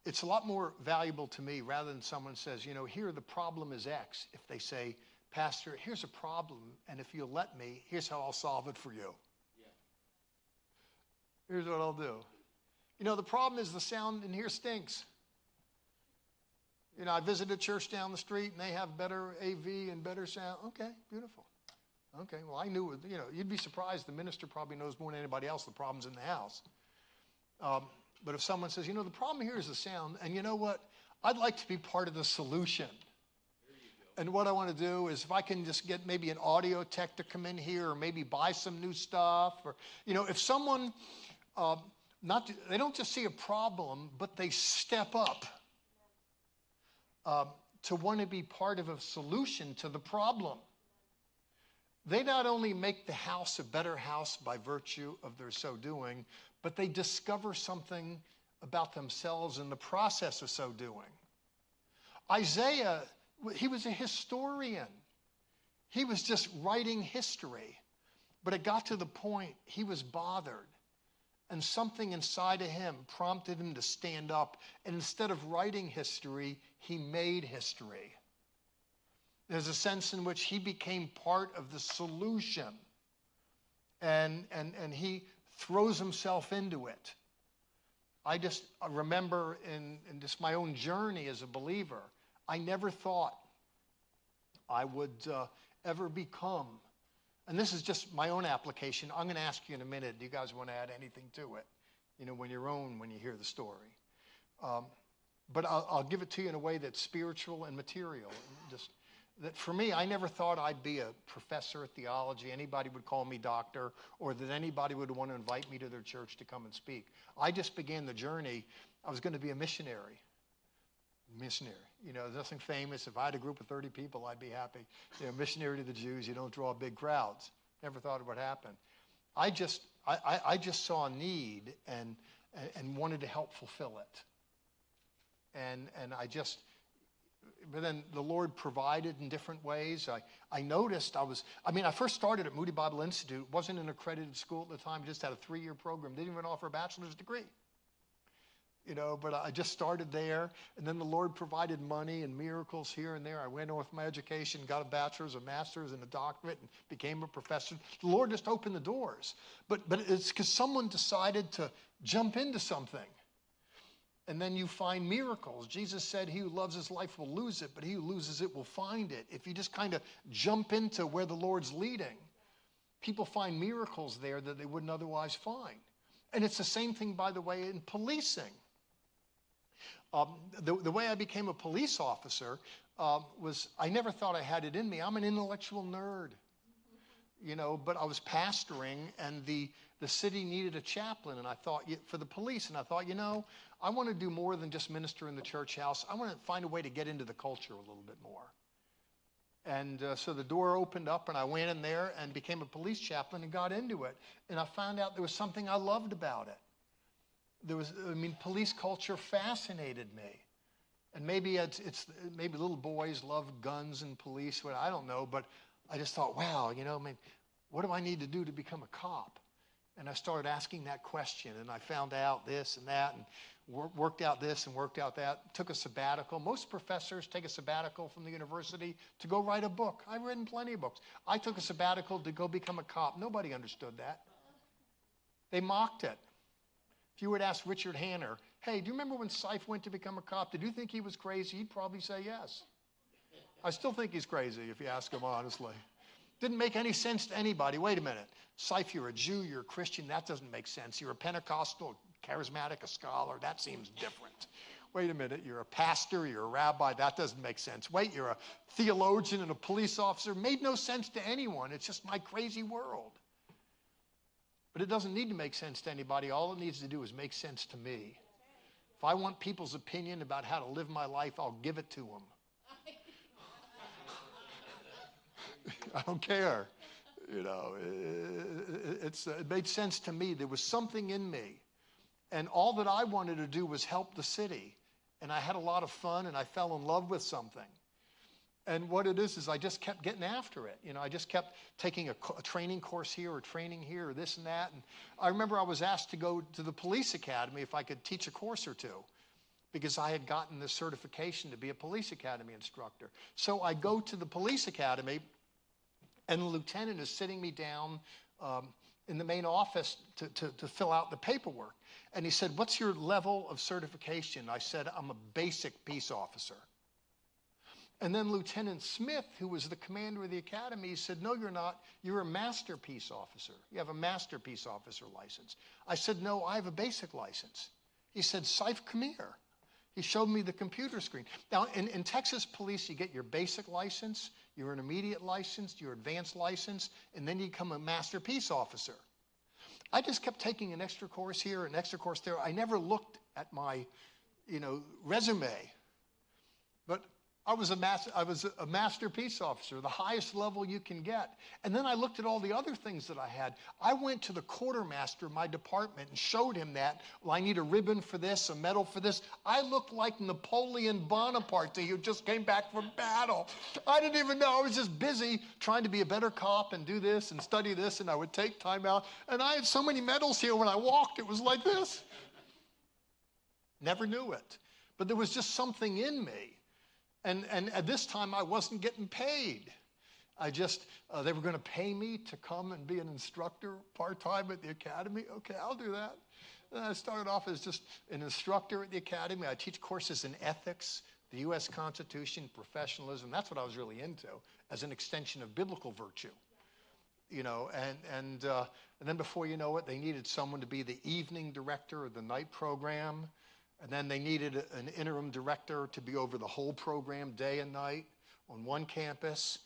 it's a lot more valuable to me rather than someone says, here the problem is X. If they say, Pastor, here's a problem, and if you'll let me, here's how I'll solve it for you. Yeah. Here's what I'll do. The problem is the sound in here stinks. I visited a church down the street, and they have better AV and better sound. Okay, beautiful. Okay, well, I knew, you'd be surprised. The minister probably knows more than anybody else the problem's in the house. But if someone says, the problem here is the sound, and you know what? I'd like to be part of the solution. And what I want to do is if I can just get maybe an audio tech to come in here or maybe buy some new stuff. Or, if someone, they don't just see a problem, but they step up to want to be part of a solution to the problem. They not only make the house a better house by virtue of their so doing, but they discover something about themselves in the process of so doing. Isaiah, he was a historian. He was just writing history. But it got to the point he was bothered. And something inside of him prompted him to stand up. And instead of writing history, he made history. There's a sense in which he became part of the solution. And he throws himself into it. I remember in just my own journey as a believer, I never thought I would ever become, and this is just my own application. I'm going to ask you in a minute, do you guys want to add anything to it? When you hear the story. But I'll give it to you in a way that's spiritual and material. Just that for me, I never thought I'd be a professor of theology, anybody would call me doctor, or that anybody would want to invite me to their church to come and speak. I just began the journey. I was going to be a missionary. There's nothing famous. If I had a group of 30 people, I'd be happy. Missionary to the Jews, you don't draw big crowds. Never thought it would happen. I just saw a need and wanted to help fulfill it. But then the Lord provided in different ways. I noticed I first started at Moody Bible Institute. It wasn't an accredited school at the time. It just had a 3-year program. Didn't even offer a bachelor's degree. But I just started there. And then the Lord provided money and miracles here and there. I went on with my education, got a bachelor's, a master's, and a doctorate, and became a professor. The Lord just opened the doors. But it's because someone decided to jump into something. And then you find miracles. Jesus said, he who loves his life will lose it, but he who loses it will find it. If you just kind of jump into where the Lord's leading, people find miracles there that they wouldn't otherwise find. And it's the same thing, by the way, in policing. The way I became a police officer was I never thought I had it in me. I'm an intellectual nerd. But I was pastoring, and the city needed a chaplain, and I thought, for the police, and I thought, I want to do more than just minister in the church house. I want to find a way to get into the culture a little bit more. And so the door opened up, and I went in there and became a police chaplain and got into it. And I found out there was something I loved about it. Police culture fascinated me. And maybe maybe little boys love guns and police, I don't know, but I just thought, wow, what do I need to do to become a cop? And I started asking that question, and I found out this and that, and worked out this and worked out that. Took a sabbatical. Most professors take a sabbatical from the university to go write a book. I've written plenty of books. I took a sabbatical to go become a cop. Nobody understood that. They mocked it. If you would ask Richard Hanner, hey, do you remember when Seif went to become a cop? Did you think he was crazy? He'd probably say yes. I still think he's crazy if you ask him honestly. Didn't make any sense to anybody. Wait a minute. Seif, you're a Jew, you're a Christian. That doesn't make sense. You're a Pentecostal, charismatic, a scholar. That seems different. Wait a minute. You're a pastor, you're a rabbi. That doesn't make sense. Wait, you're a theologian and a police officer. Made no sense to anyone. It's just my crazy world. But it doesn't need to make sense to anybody. All it needs to do is make sense to me. If I want people's opinion about how to live my life, I'll give it to them. I don't care. It made sense to me. There was something in me. And all that I wanted to do was help the city. And I had a lot of fun, and I fell in love with something. And what it is I just kept getting after it. I just kept taking a training course here or training here or this and that. And I remember I was asked to go to the police academy if I could teach a course or two, because I had gotten the certification to be a police academy instructor. So I go to the police academy, and the lieutenant is sitting me down in the main office to fill out the paperwork. And he said, what's your level of certification? I said, I'm a basic peace officer. And then Lieutenant Smith, who was the commander of the academy, said, no, you're not. You're a master peace officer. You have a master peace officer license. I said, no, I have a basic license. He said, Seif, come here. He showed me the computer screen. Now, in Texas police, you get your basic license, your intermediate license, your advanced license, and then you become a master peace officer. I just kept taking an extra course here, an extra course there. I never looked at my, resume. But I was a master peace officer, the highest level you can get. And then I looked at all the other things that I had. I went to the quartermaster of my department and showed him that. Well, I need a ribbon for this, a medal for this. I looked like Napoleon Bonaparte who just came back from battle. I didn't even know. I was just busy trying to be a better cop and do this and study this, and I would take time out. And I had so many medals here. When I walked, it was like this. Never knew it. But there was just something in me. And at this time, I wasn't getting paid. They were going to pay me to come and be an instructor part-time at the academy. Okay, I'll do that. And I started off as just an instructor at the academy. I teach courses in ethics, the U.S. Constitution, professionalism. That's what I was really into, as an extension of biblical virtue. And then before you know it, they needed someone to be the evening director of the night program. And then they needed an interim director to be over the whole program day and night on one campus.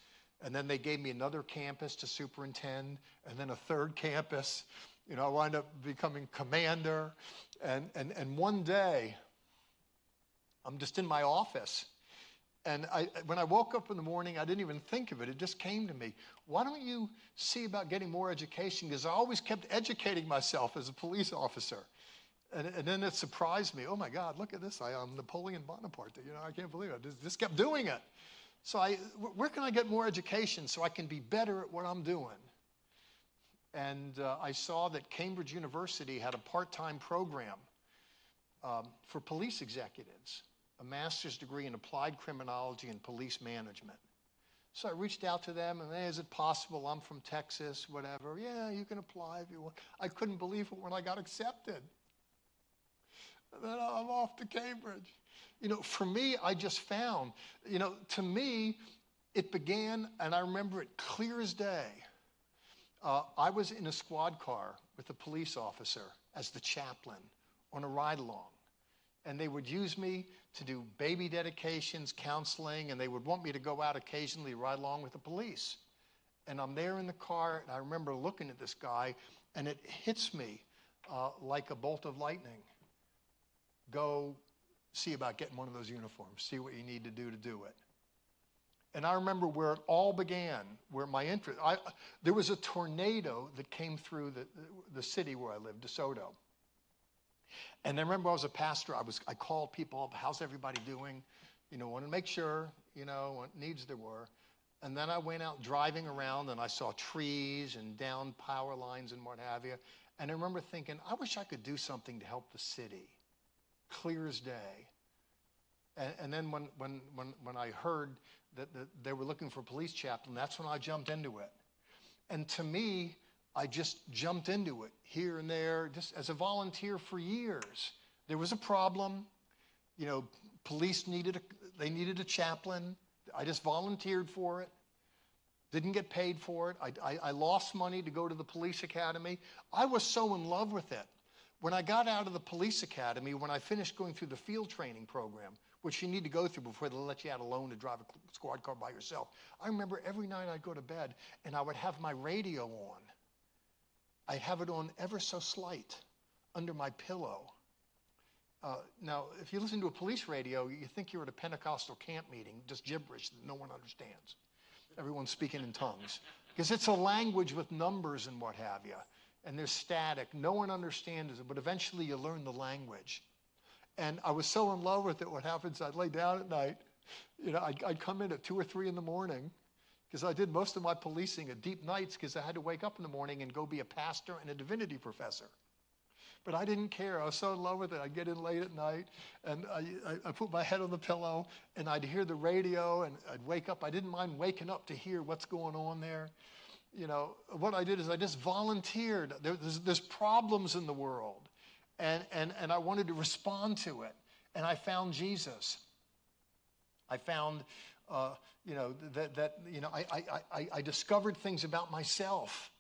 And then they gave me another campus to superintend, and then a third campus. I wound up becoming commander. And one day, I'm just in my office. And when I woke up in the morning, I didn't even think of it. It just came to me. Why don't you see about getting more education? Because I always kept educating myself as a police officer. And then it surprised me. Oh, my God, look at this. I'm Napoleon Bonaparte. I can't believe it. I just kept doing it. So where can I get more education so I can be better at what I'm doing? And I saw that Cambridge University had a part-time program for police executives, a master's degree in applied criminology and police management. So I reached out to them, and, hey, is it possible? I'm from Texas, whatever. Yeah, you can apply if you want. I couldn't believe it when I got accepted. And then I'm off to Cambridge. For me, I just found, to me, it began, and I remember it clear as day. I was in a squad car with a police officer as the chaplain on a ride-along. And they would use me to do baby dedications, counseling, and they would want me to go out occasionally to ride along with the police. And I'm there in the car, and I remember looking at this guy, and it hits me like a bolt of lightning. Go see about getting one of those uniforms. See what you need to do it. And I remember where it all began, where my interest. There was a tornado that came through the city where I lived, DeSoto. And I remember I was a pastor. I called people up. How's everybody doing? Wanted to make sure, what needs there were. And then I went out driving around, and I saw trees and down power lines and what have you. And I remember thinking, I wish I could do something to help the city. Clear as day. And then when I heard that they were looking for a police chaplain, that's when I jumped into it. And to me, I just jumped into it here and there, just as a volunteer for years. There was a problem. Police needed a chaplain. I just volunteered for it. Didn't get paid for it. I lost money to go to the police academy. I was so in love with it. When I got out of the police academy, when I finished going through the field training program, which you need to go through before they let you out alone to drive a squad car by yourself, I remember every night I'd go to bed and I would have my radio on. I'd have it on ever so slight under my pillow. Now, if you listen to a police radio, you think you're at a Pentecostal camp meeting, just gibberish that no one understands. Everyone's speaking in tongues. Because it's a language with numbers and what have you. And there's static. No one understands it, but eventually you learn the language. And I was so in love with it, what happens, I'd lay down at night. I'd come in at 2 or 3 in the morning, because I did most of my policing at deep nights because I had to wake up in the morning and go be a pastor and a divinity professor. But I didn't care. I was so in love with it. I'd get in late at night, and I put my head on the pillow, and I'd hear the radio, and I'd wake up. I didn't mind waking up to hear what's going on there. What I did is I just volunteered. There's problems in the world, and I wanted to respond to it. And I found Jesus. I found, I discovered things about myself.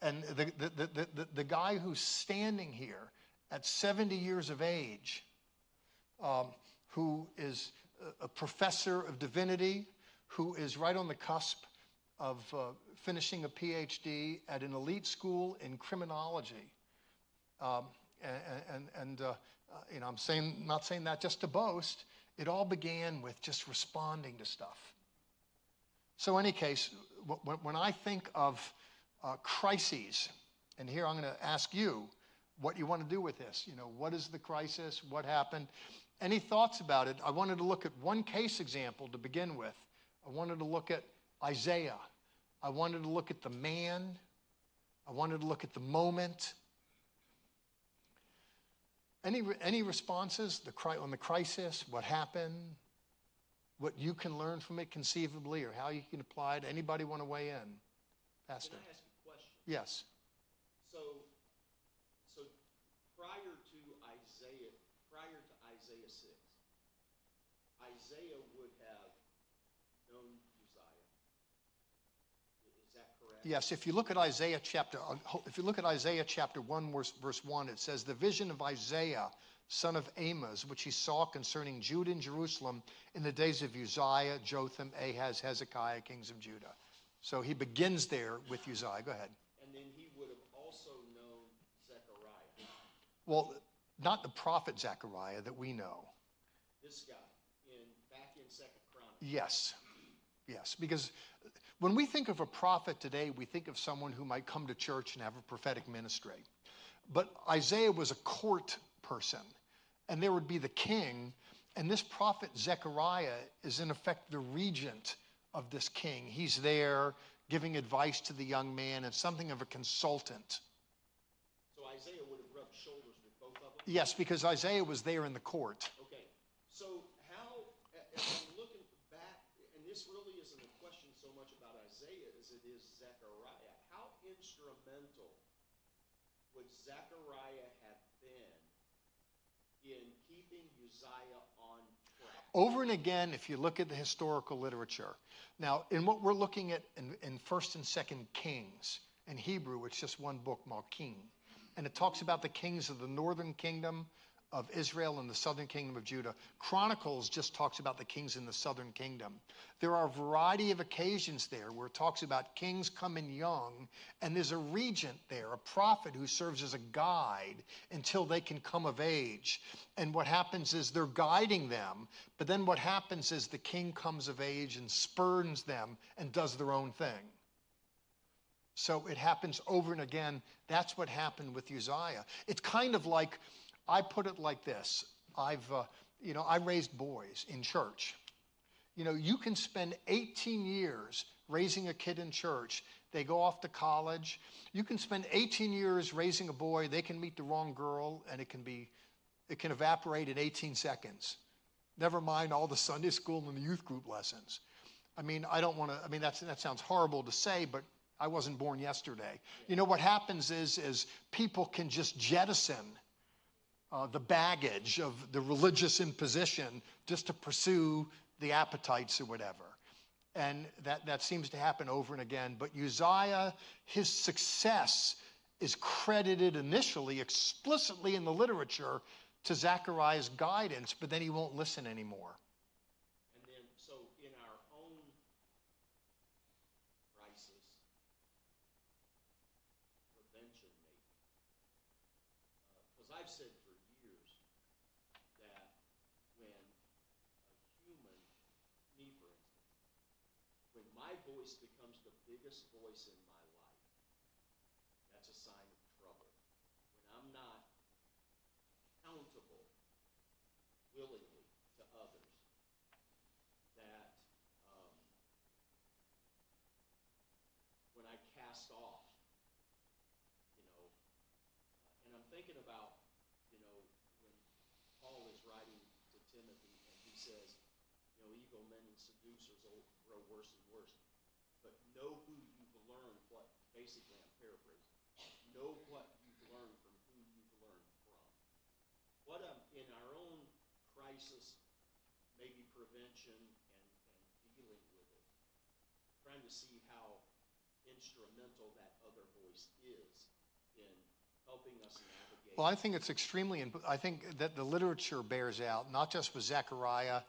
And the guy who's standing here at 70 years of age, who is a professor of divinity, who is right on the cusp of finishing a PhD at an elite school in criminology. I'm not saying that just to boast. It all began with just responding to stuff. So in any case, when I think of crises, and here I'm going to ask you what you want to do with this. What is the crisis? What happened? Any thoughts about it? I wanted to look at one case example to begin with. I wanted to look at Isaiah. I wanted to look at the man. I wanted to look at the moment. Any responses on the crisis? What happened? what you can learn from it conceivably or how you can apply it? Anybody want to weigh in? Pastor? Can I ask a question? Yes. So prior to Isaiah 6, Isaiah would have known Uzziah. Is that correct? Yes, if you look at Isaiah chapter 1, verse 1, it says, the vision of Isaiah, son of Amos, which he saw concerning Judah and Jerusalem in the days of Uzziah, Jotham, Ahaz, Hezekiah, kings of Judah. So he begins there with Uzziah. Go ahead. And then he would have also known Zechariah. Well, not the prophet Zechariah that we know. This guy, back in 2 Chronicles. Yes, yes, because when we think of a prophet today, we think of someone who might come to church and have a prophetic ministry. But Isaiah was a court person, and there would be the king, and this prophet Zechariah is in effect the regent of this king. He's there giving advice to the young man and something of a consultant. So Isaiah would have rubbed shoulders with both of them? Yes, because Isaiah was there in the court. Okay, so how, as I'm looking back, and this really isn't a question so much about Isaiah as it is Zechariah, how instrumental would Zechariah have been in keeping Uzziah on track? Over and again, if you look at the historical literature. Now, in what we're looking at in 1st and 2nd Kings, in Hebrew, it's just one book, Malkim. And it talks about the kings of the northern kingdom of Israel and the southern kingdom of Judah. Chronicles just talks about the kings in the southern kingdom. There are a variety of occasions there where it talks about kings coming young, and there's a regent there, a prophet who serves as a guide until they can come of age. And what happens is they're guiding them, but then what happens is the king comes of age and spurns them and does their own thing. So it happens over and again. That's what happened with Uzziah. It's kind of like, I put it like this. I raised boys in church. You can spend 18 years raising a kid in church. They go off to college. You can spend 18 years raising a boy. They can meet the wrong girl, and it can evaporate in 18 seconds. Never mind all the Sunday school and the youth group lessons. That sounds horrible to say, but I wasn't born yesterday. What happens is people can just jettison the baggage of the religious imposition just to pursue the appetites or whatever. And that seems to happen over and again. But Uzziah, his success is credited initially, explicitly in the literature, to Zechariah's guidance, but then he won't listen anymore. And then, so in our own crisis, prevention maybe, because I've said for years that when a human, me for instance, when my voice becomes the biggest voice in my life, that's a sign of trouble. When I'm not accountable willingly to others, that when I cast off, and I'm thinking about, when Paul is writing to Timothy and he says, evil men and seducers will grow worse and worse. But know who you've learned what, basically I'm paraphrasing, know what you've learned from who you've learned from. What in our own crisis, maybe prevention and dealing with it, trying to see how instrumental that other voice is in helping us navigate. Well, I think it's extremely important. I think that the literature bears out, not just with Zechariah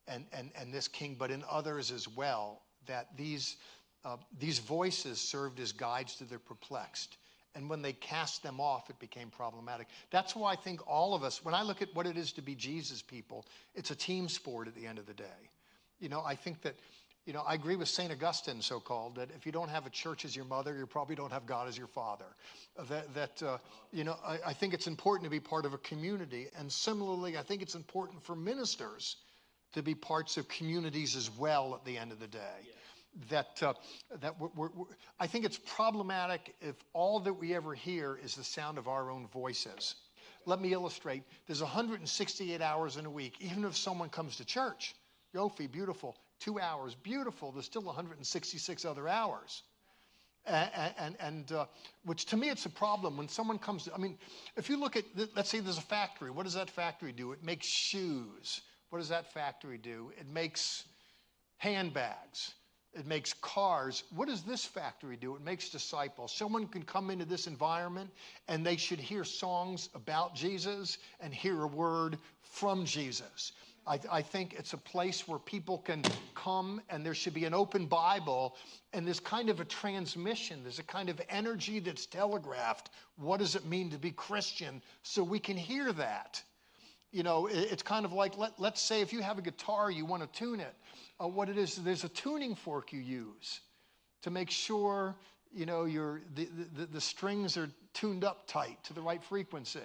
and this king, but in others as well, that these voices served as guides to the perplexed. And when they cast them off, it became problematic. That's why I think all of us, when I look at what it is to be Jesus people, it's a team sport at the end of the day. I think that, I agree with St. Augustine, so-called, that if you don't have a church as your mother, you probably don't have God as your father. I think it's important to be part of a community. And similarly, I think it's important for ministers to be parts of communities as well at the end of the day. I think it's problematic if all that we ever hear is the sound of our own voices. Let me illustrate. There's 168 hours in a week. Even if someone comes to church, Yofi, beautiful. 2 hours, beautiful. There's still 166 other hours. And which to me it's a problem when someone comes, I mean, if you look at, let's say there's a factory. What does that factory do? It makes shoes. What does that factory do? It makes handbags. It makes cars. What does this factory do? It makes disciples. Someone can come into this environment and they should hear songs about Jesus and hear a word from Jesus. I think it's a place where people can come and there should be an open Bible and there's kind of a transmission. There's a kind of energy that's telegraphed. What does it mean to be Christian? So we can hear that. You know, it's kind of like, let's say if you have a guitar, you want to tune it. What it is, there's a tuning fork you use to make sure, you know, the strings are tuned up tight to the right frequency.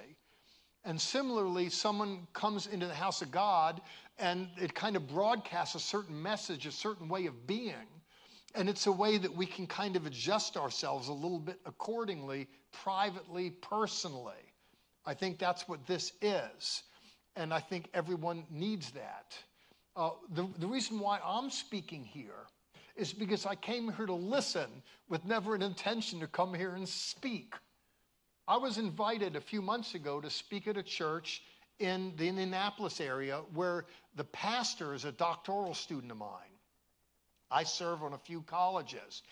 And similarly, someone comes into the house of God and it kind of broadcasts a certain message, a certain way of being. And it's a way that we can kind of adjust ourselves a little bit accordingly, privately, personally. I think that's what this is. And I think everyone needs that. The reason why I'm speaking here is because I came here to listen with never an intention to come here and speak. I was invited a few months ago to speak at a church in the Indianapolis area where the pastor is a doctoral student of mine. I serve on a few colleges.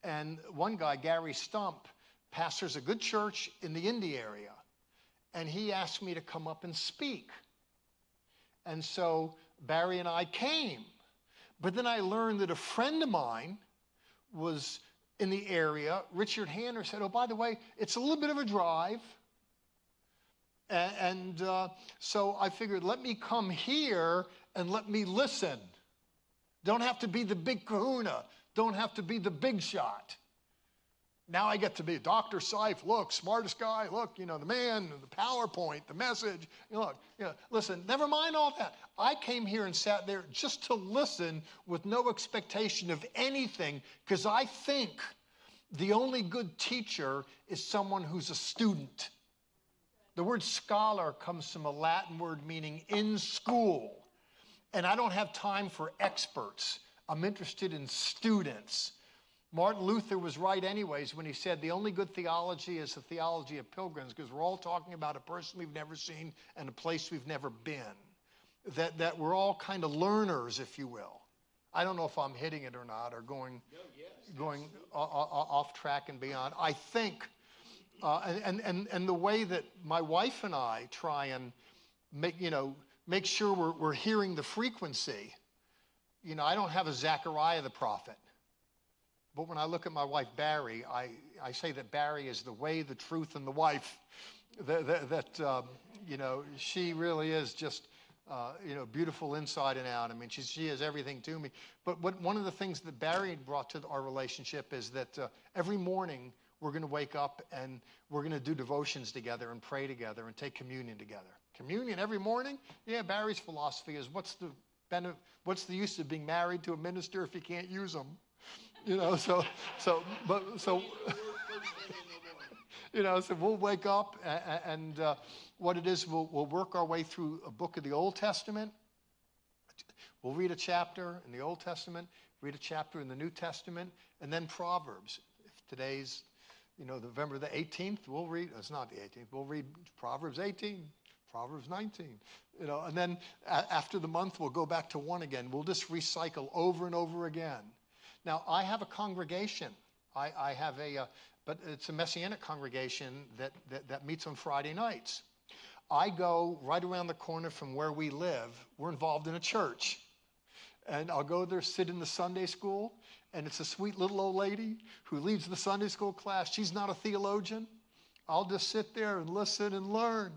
And one guy, Gary Stump, pastors a good church in the Indy area. And he asked me to come up and speak. And so Barry and I came. But then I learned that a friend of mine was in the area. Richard Hanner said, oh, by the way, it's a little bit of a drive. And so I figured, let me come here and let me listen. Don't have to be the big kahuna. Don't have to be the big shot. Now I get to be Dr. Seif, look, smartest guy, look, you know, the man, the PowerPoint, the message, look, listen, never mind all that. I came here and sat there just to listen with no expectation of anything, because I think the only good teacher is someone who's a student. The word scholar comes from a Latin word meaning in school. And I don't have time for experts. I'm interested in students. Martin Luther was right anyways when he said the only good theology is the theology of pilgrims, because we're all talking about a person we've never seen and a place we've never been. That we're all kind of learners, if you will. I don't know if I'm hitting it or not, or going off track and beyond. I think, and the way that my wife and I try and make sure we're hearing the frequency. You know, I don't have a Zechariah the prophet. But when I look at my wife, Barry, I say that Barry is the way, the truth, and the wife. She really is just, beautiful inside and out. I mean, she has everything to me. But one of the things that Barry brought to our relationship is that every morning we're going to wake up and we're going to do devotions together and pray together and take communion together. Communion every morning? Yeah, Barry's philosophy is what's the use of being married to a minister if you can't use them? So we'll wake up and what it is, we'll work our way through a book of the Old Testament. We'll read a chapter in the Old Testament, read a chapter in the New Testament, and then Proverbs. If today's, November the 18th, it's not the 18th, we'll read Proverbs 18, Proverbs 19, and then after the month, we'll go back to one again. We'll just recycle over and over again. Now, I have a congregation. I have but it's a Messianic congregation that meets on Friday nights. I go right around the corner from where we live. We're involved in a church. And I'll go there, sit in the Sunday school, and it's a sweet little old lady who leads the Sunday school class. She's not a theologian. I'll just sit there and listen and learn.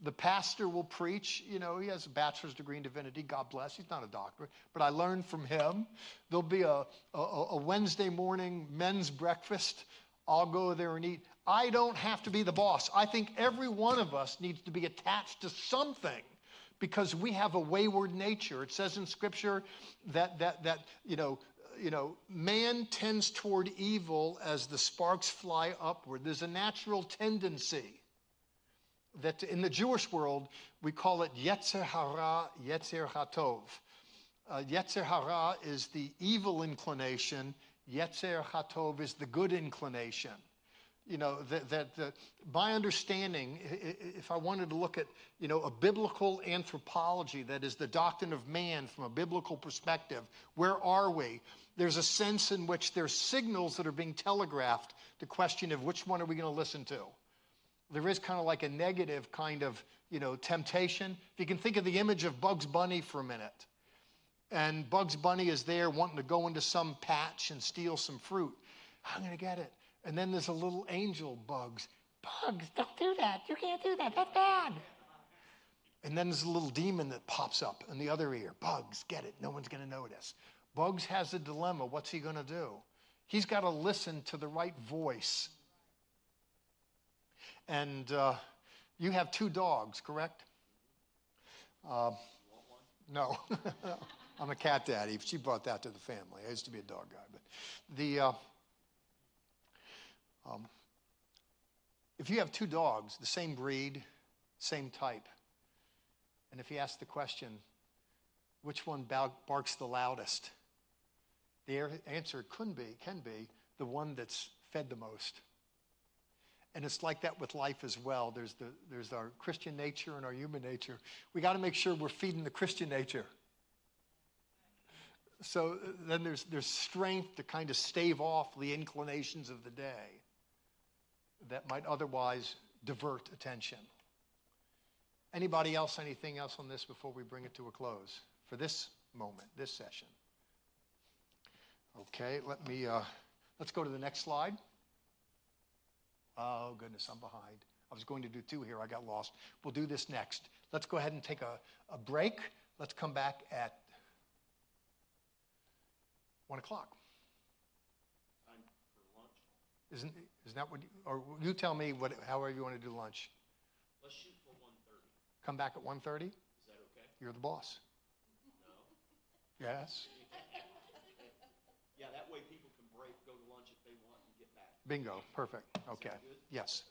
The pastor will preach. He has a bachelor's degree in divinity. God bless. He's not a doctor. But I learned from him. There'll be a Wednesday morning men's breakfast. I'll go there and eat. I don't have to be the boss. I think every one of us needs to be attached to something because we have a wayward nature. It says in Scripture that man tends toward evil as the sparks fly upward. There's a natural tendency that in the Jewish world, we call it Yetzer Hara, Yetzer HaTov. Yetzer hara is the evil inclination. Yetzer hatov is the good inclination. You know, my understanding, if I wanted to look at, you know, a biblical anthropology, that is the doctrine of man from a biblical perspective, where are we? There's a sense in which there's signals that are being telegraphed. The question of which one are we going to listen to? There is kind of like a negative kind of, you know, temptation. If you can think of the image of Bugs Bunny for a minute. And Bugs Bunny is there wanting to go into some patch and steal some fruit. I'm going to get it. And then there's a little angel, Bugs. Bugs, don't do that. You can't do that. That's bad. And then there's a little demon that pops up in the other ear. Bugs, get it. No one's going to notice. Bugs has a dilemma. What's he going to do? He's got to listen to the right voice. And you have 2 dogs, correct? No. I'm a cat daddy. She brought that to the family. I used to be a dog guy. But if you have 2 dogs, the same breed, same type, and if you ask the question, which one barks the loudest? The answer can be the one that's fed the most. And it's like that with life as well. There's our Christian nature and our human nature. We got to make sure we're feeding the Christian nature. So then there's strength to kind of stave off the inclinations of the day that might otherwise divert attention. Anybody else, anything else on this before we bring it to a close for this moment, this session? Okay, let's go to the next slide. Oh, goodness, I'm behind. I was going to do 2 here. I got lost. We'll do this next. Let's go ahead and take a break. Let's come back at 1 o'clock. Time for lunch. Isn't that what or you tell me however you want to do lunch. Let's shoot for 1:30. Come back at 1:30? Is that okay? You're the boss. No. Yes. Yeah, that way people can break, go to lunch if they want, and get back. Bingo. Perfect. Okay. Sound good? Yes.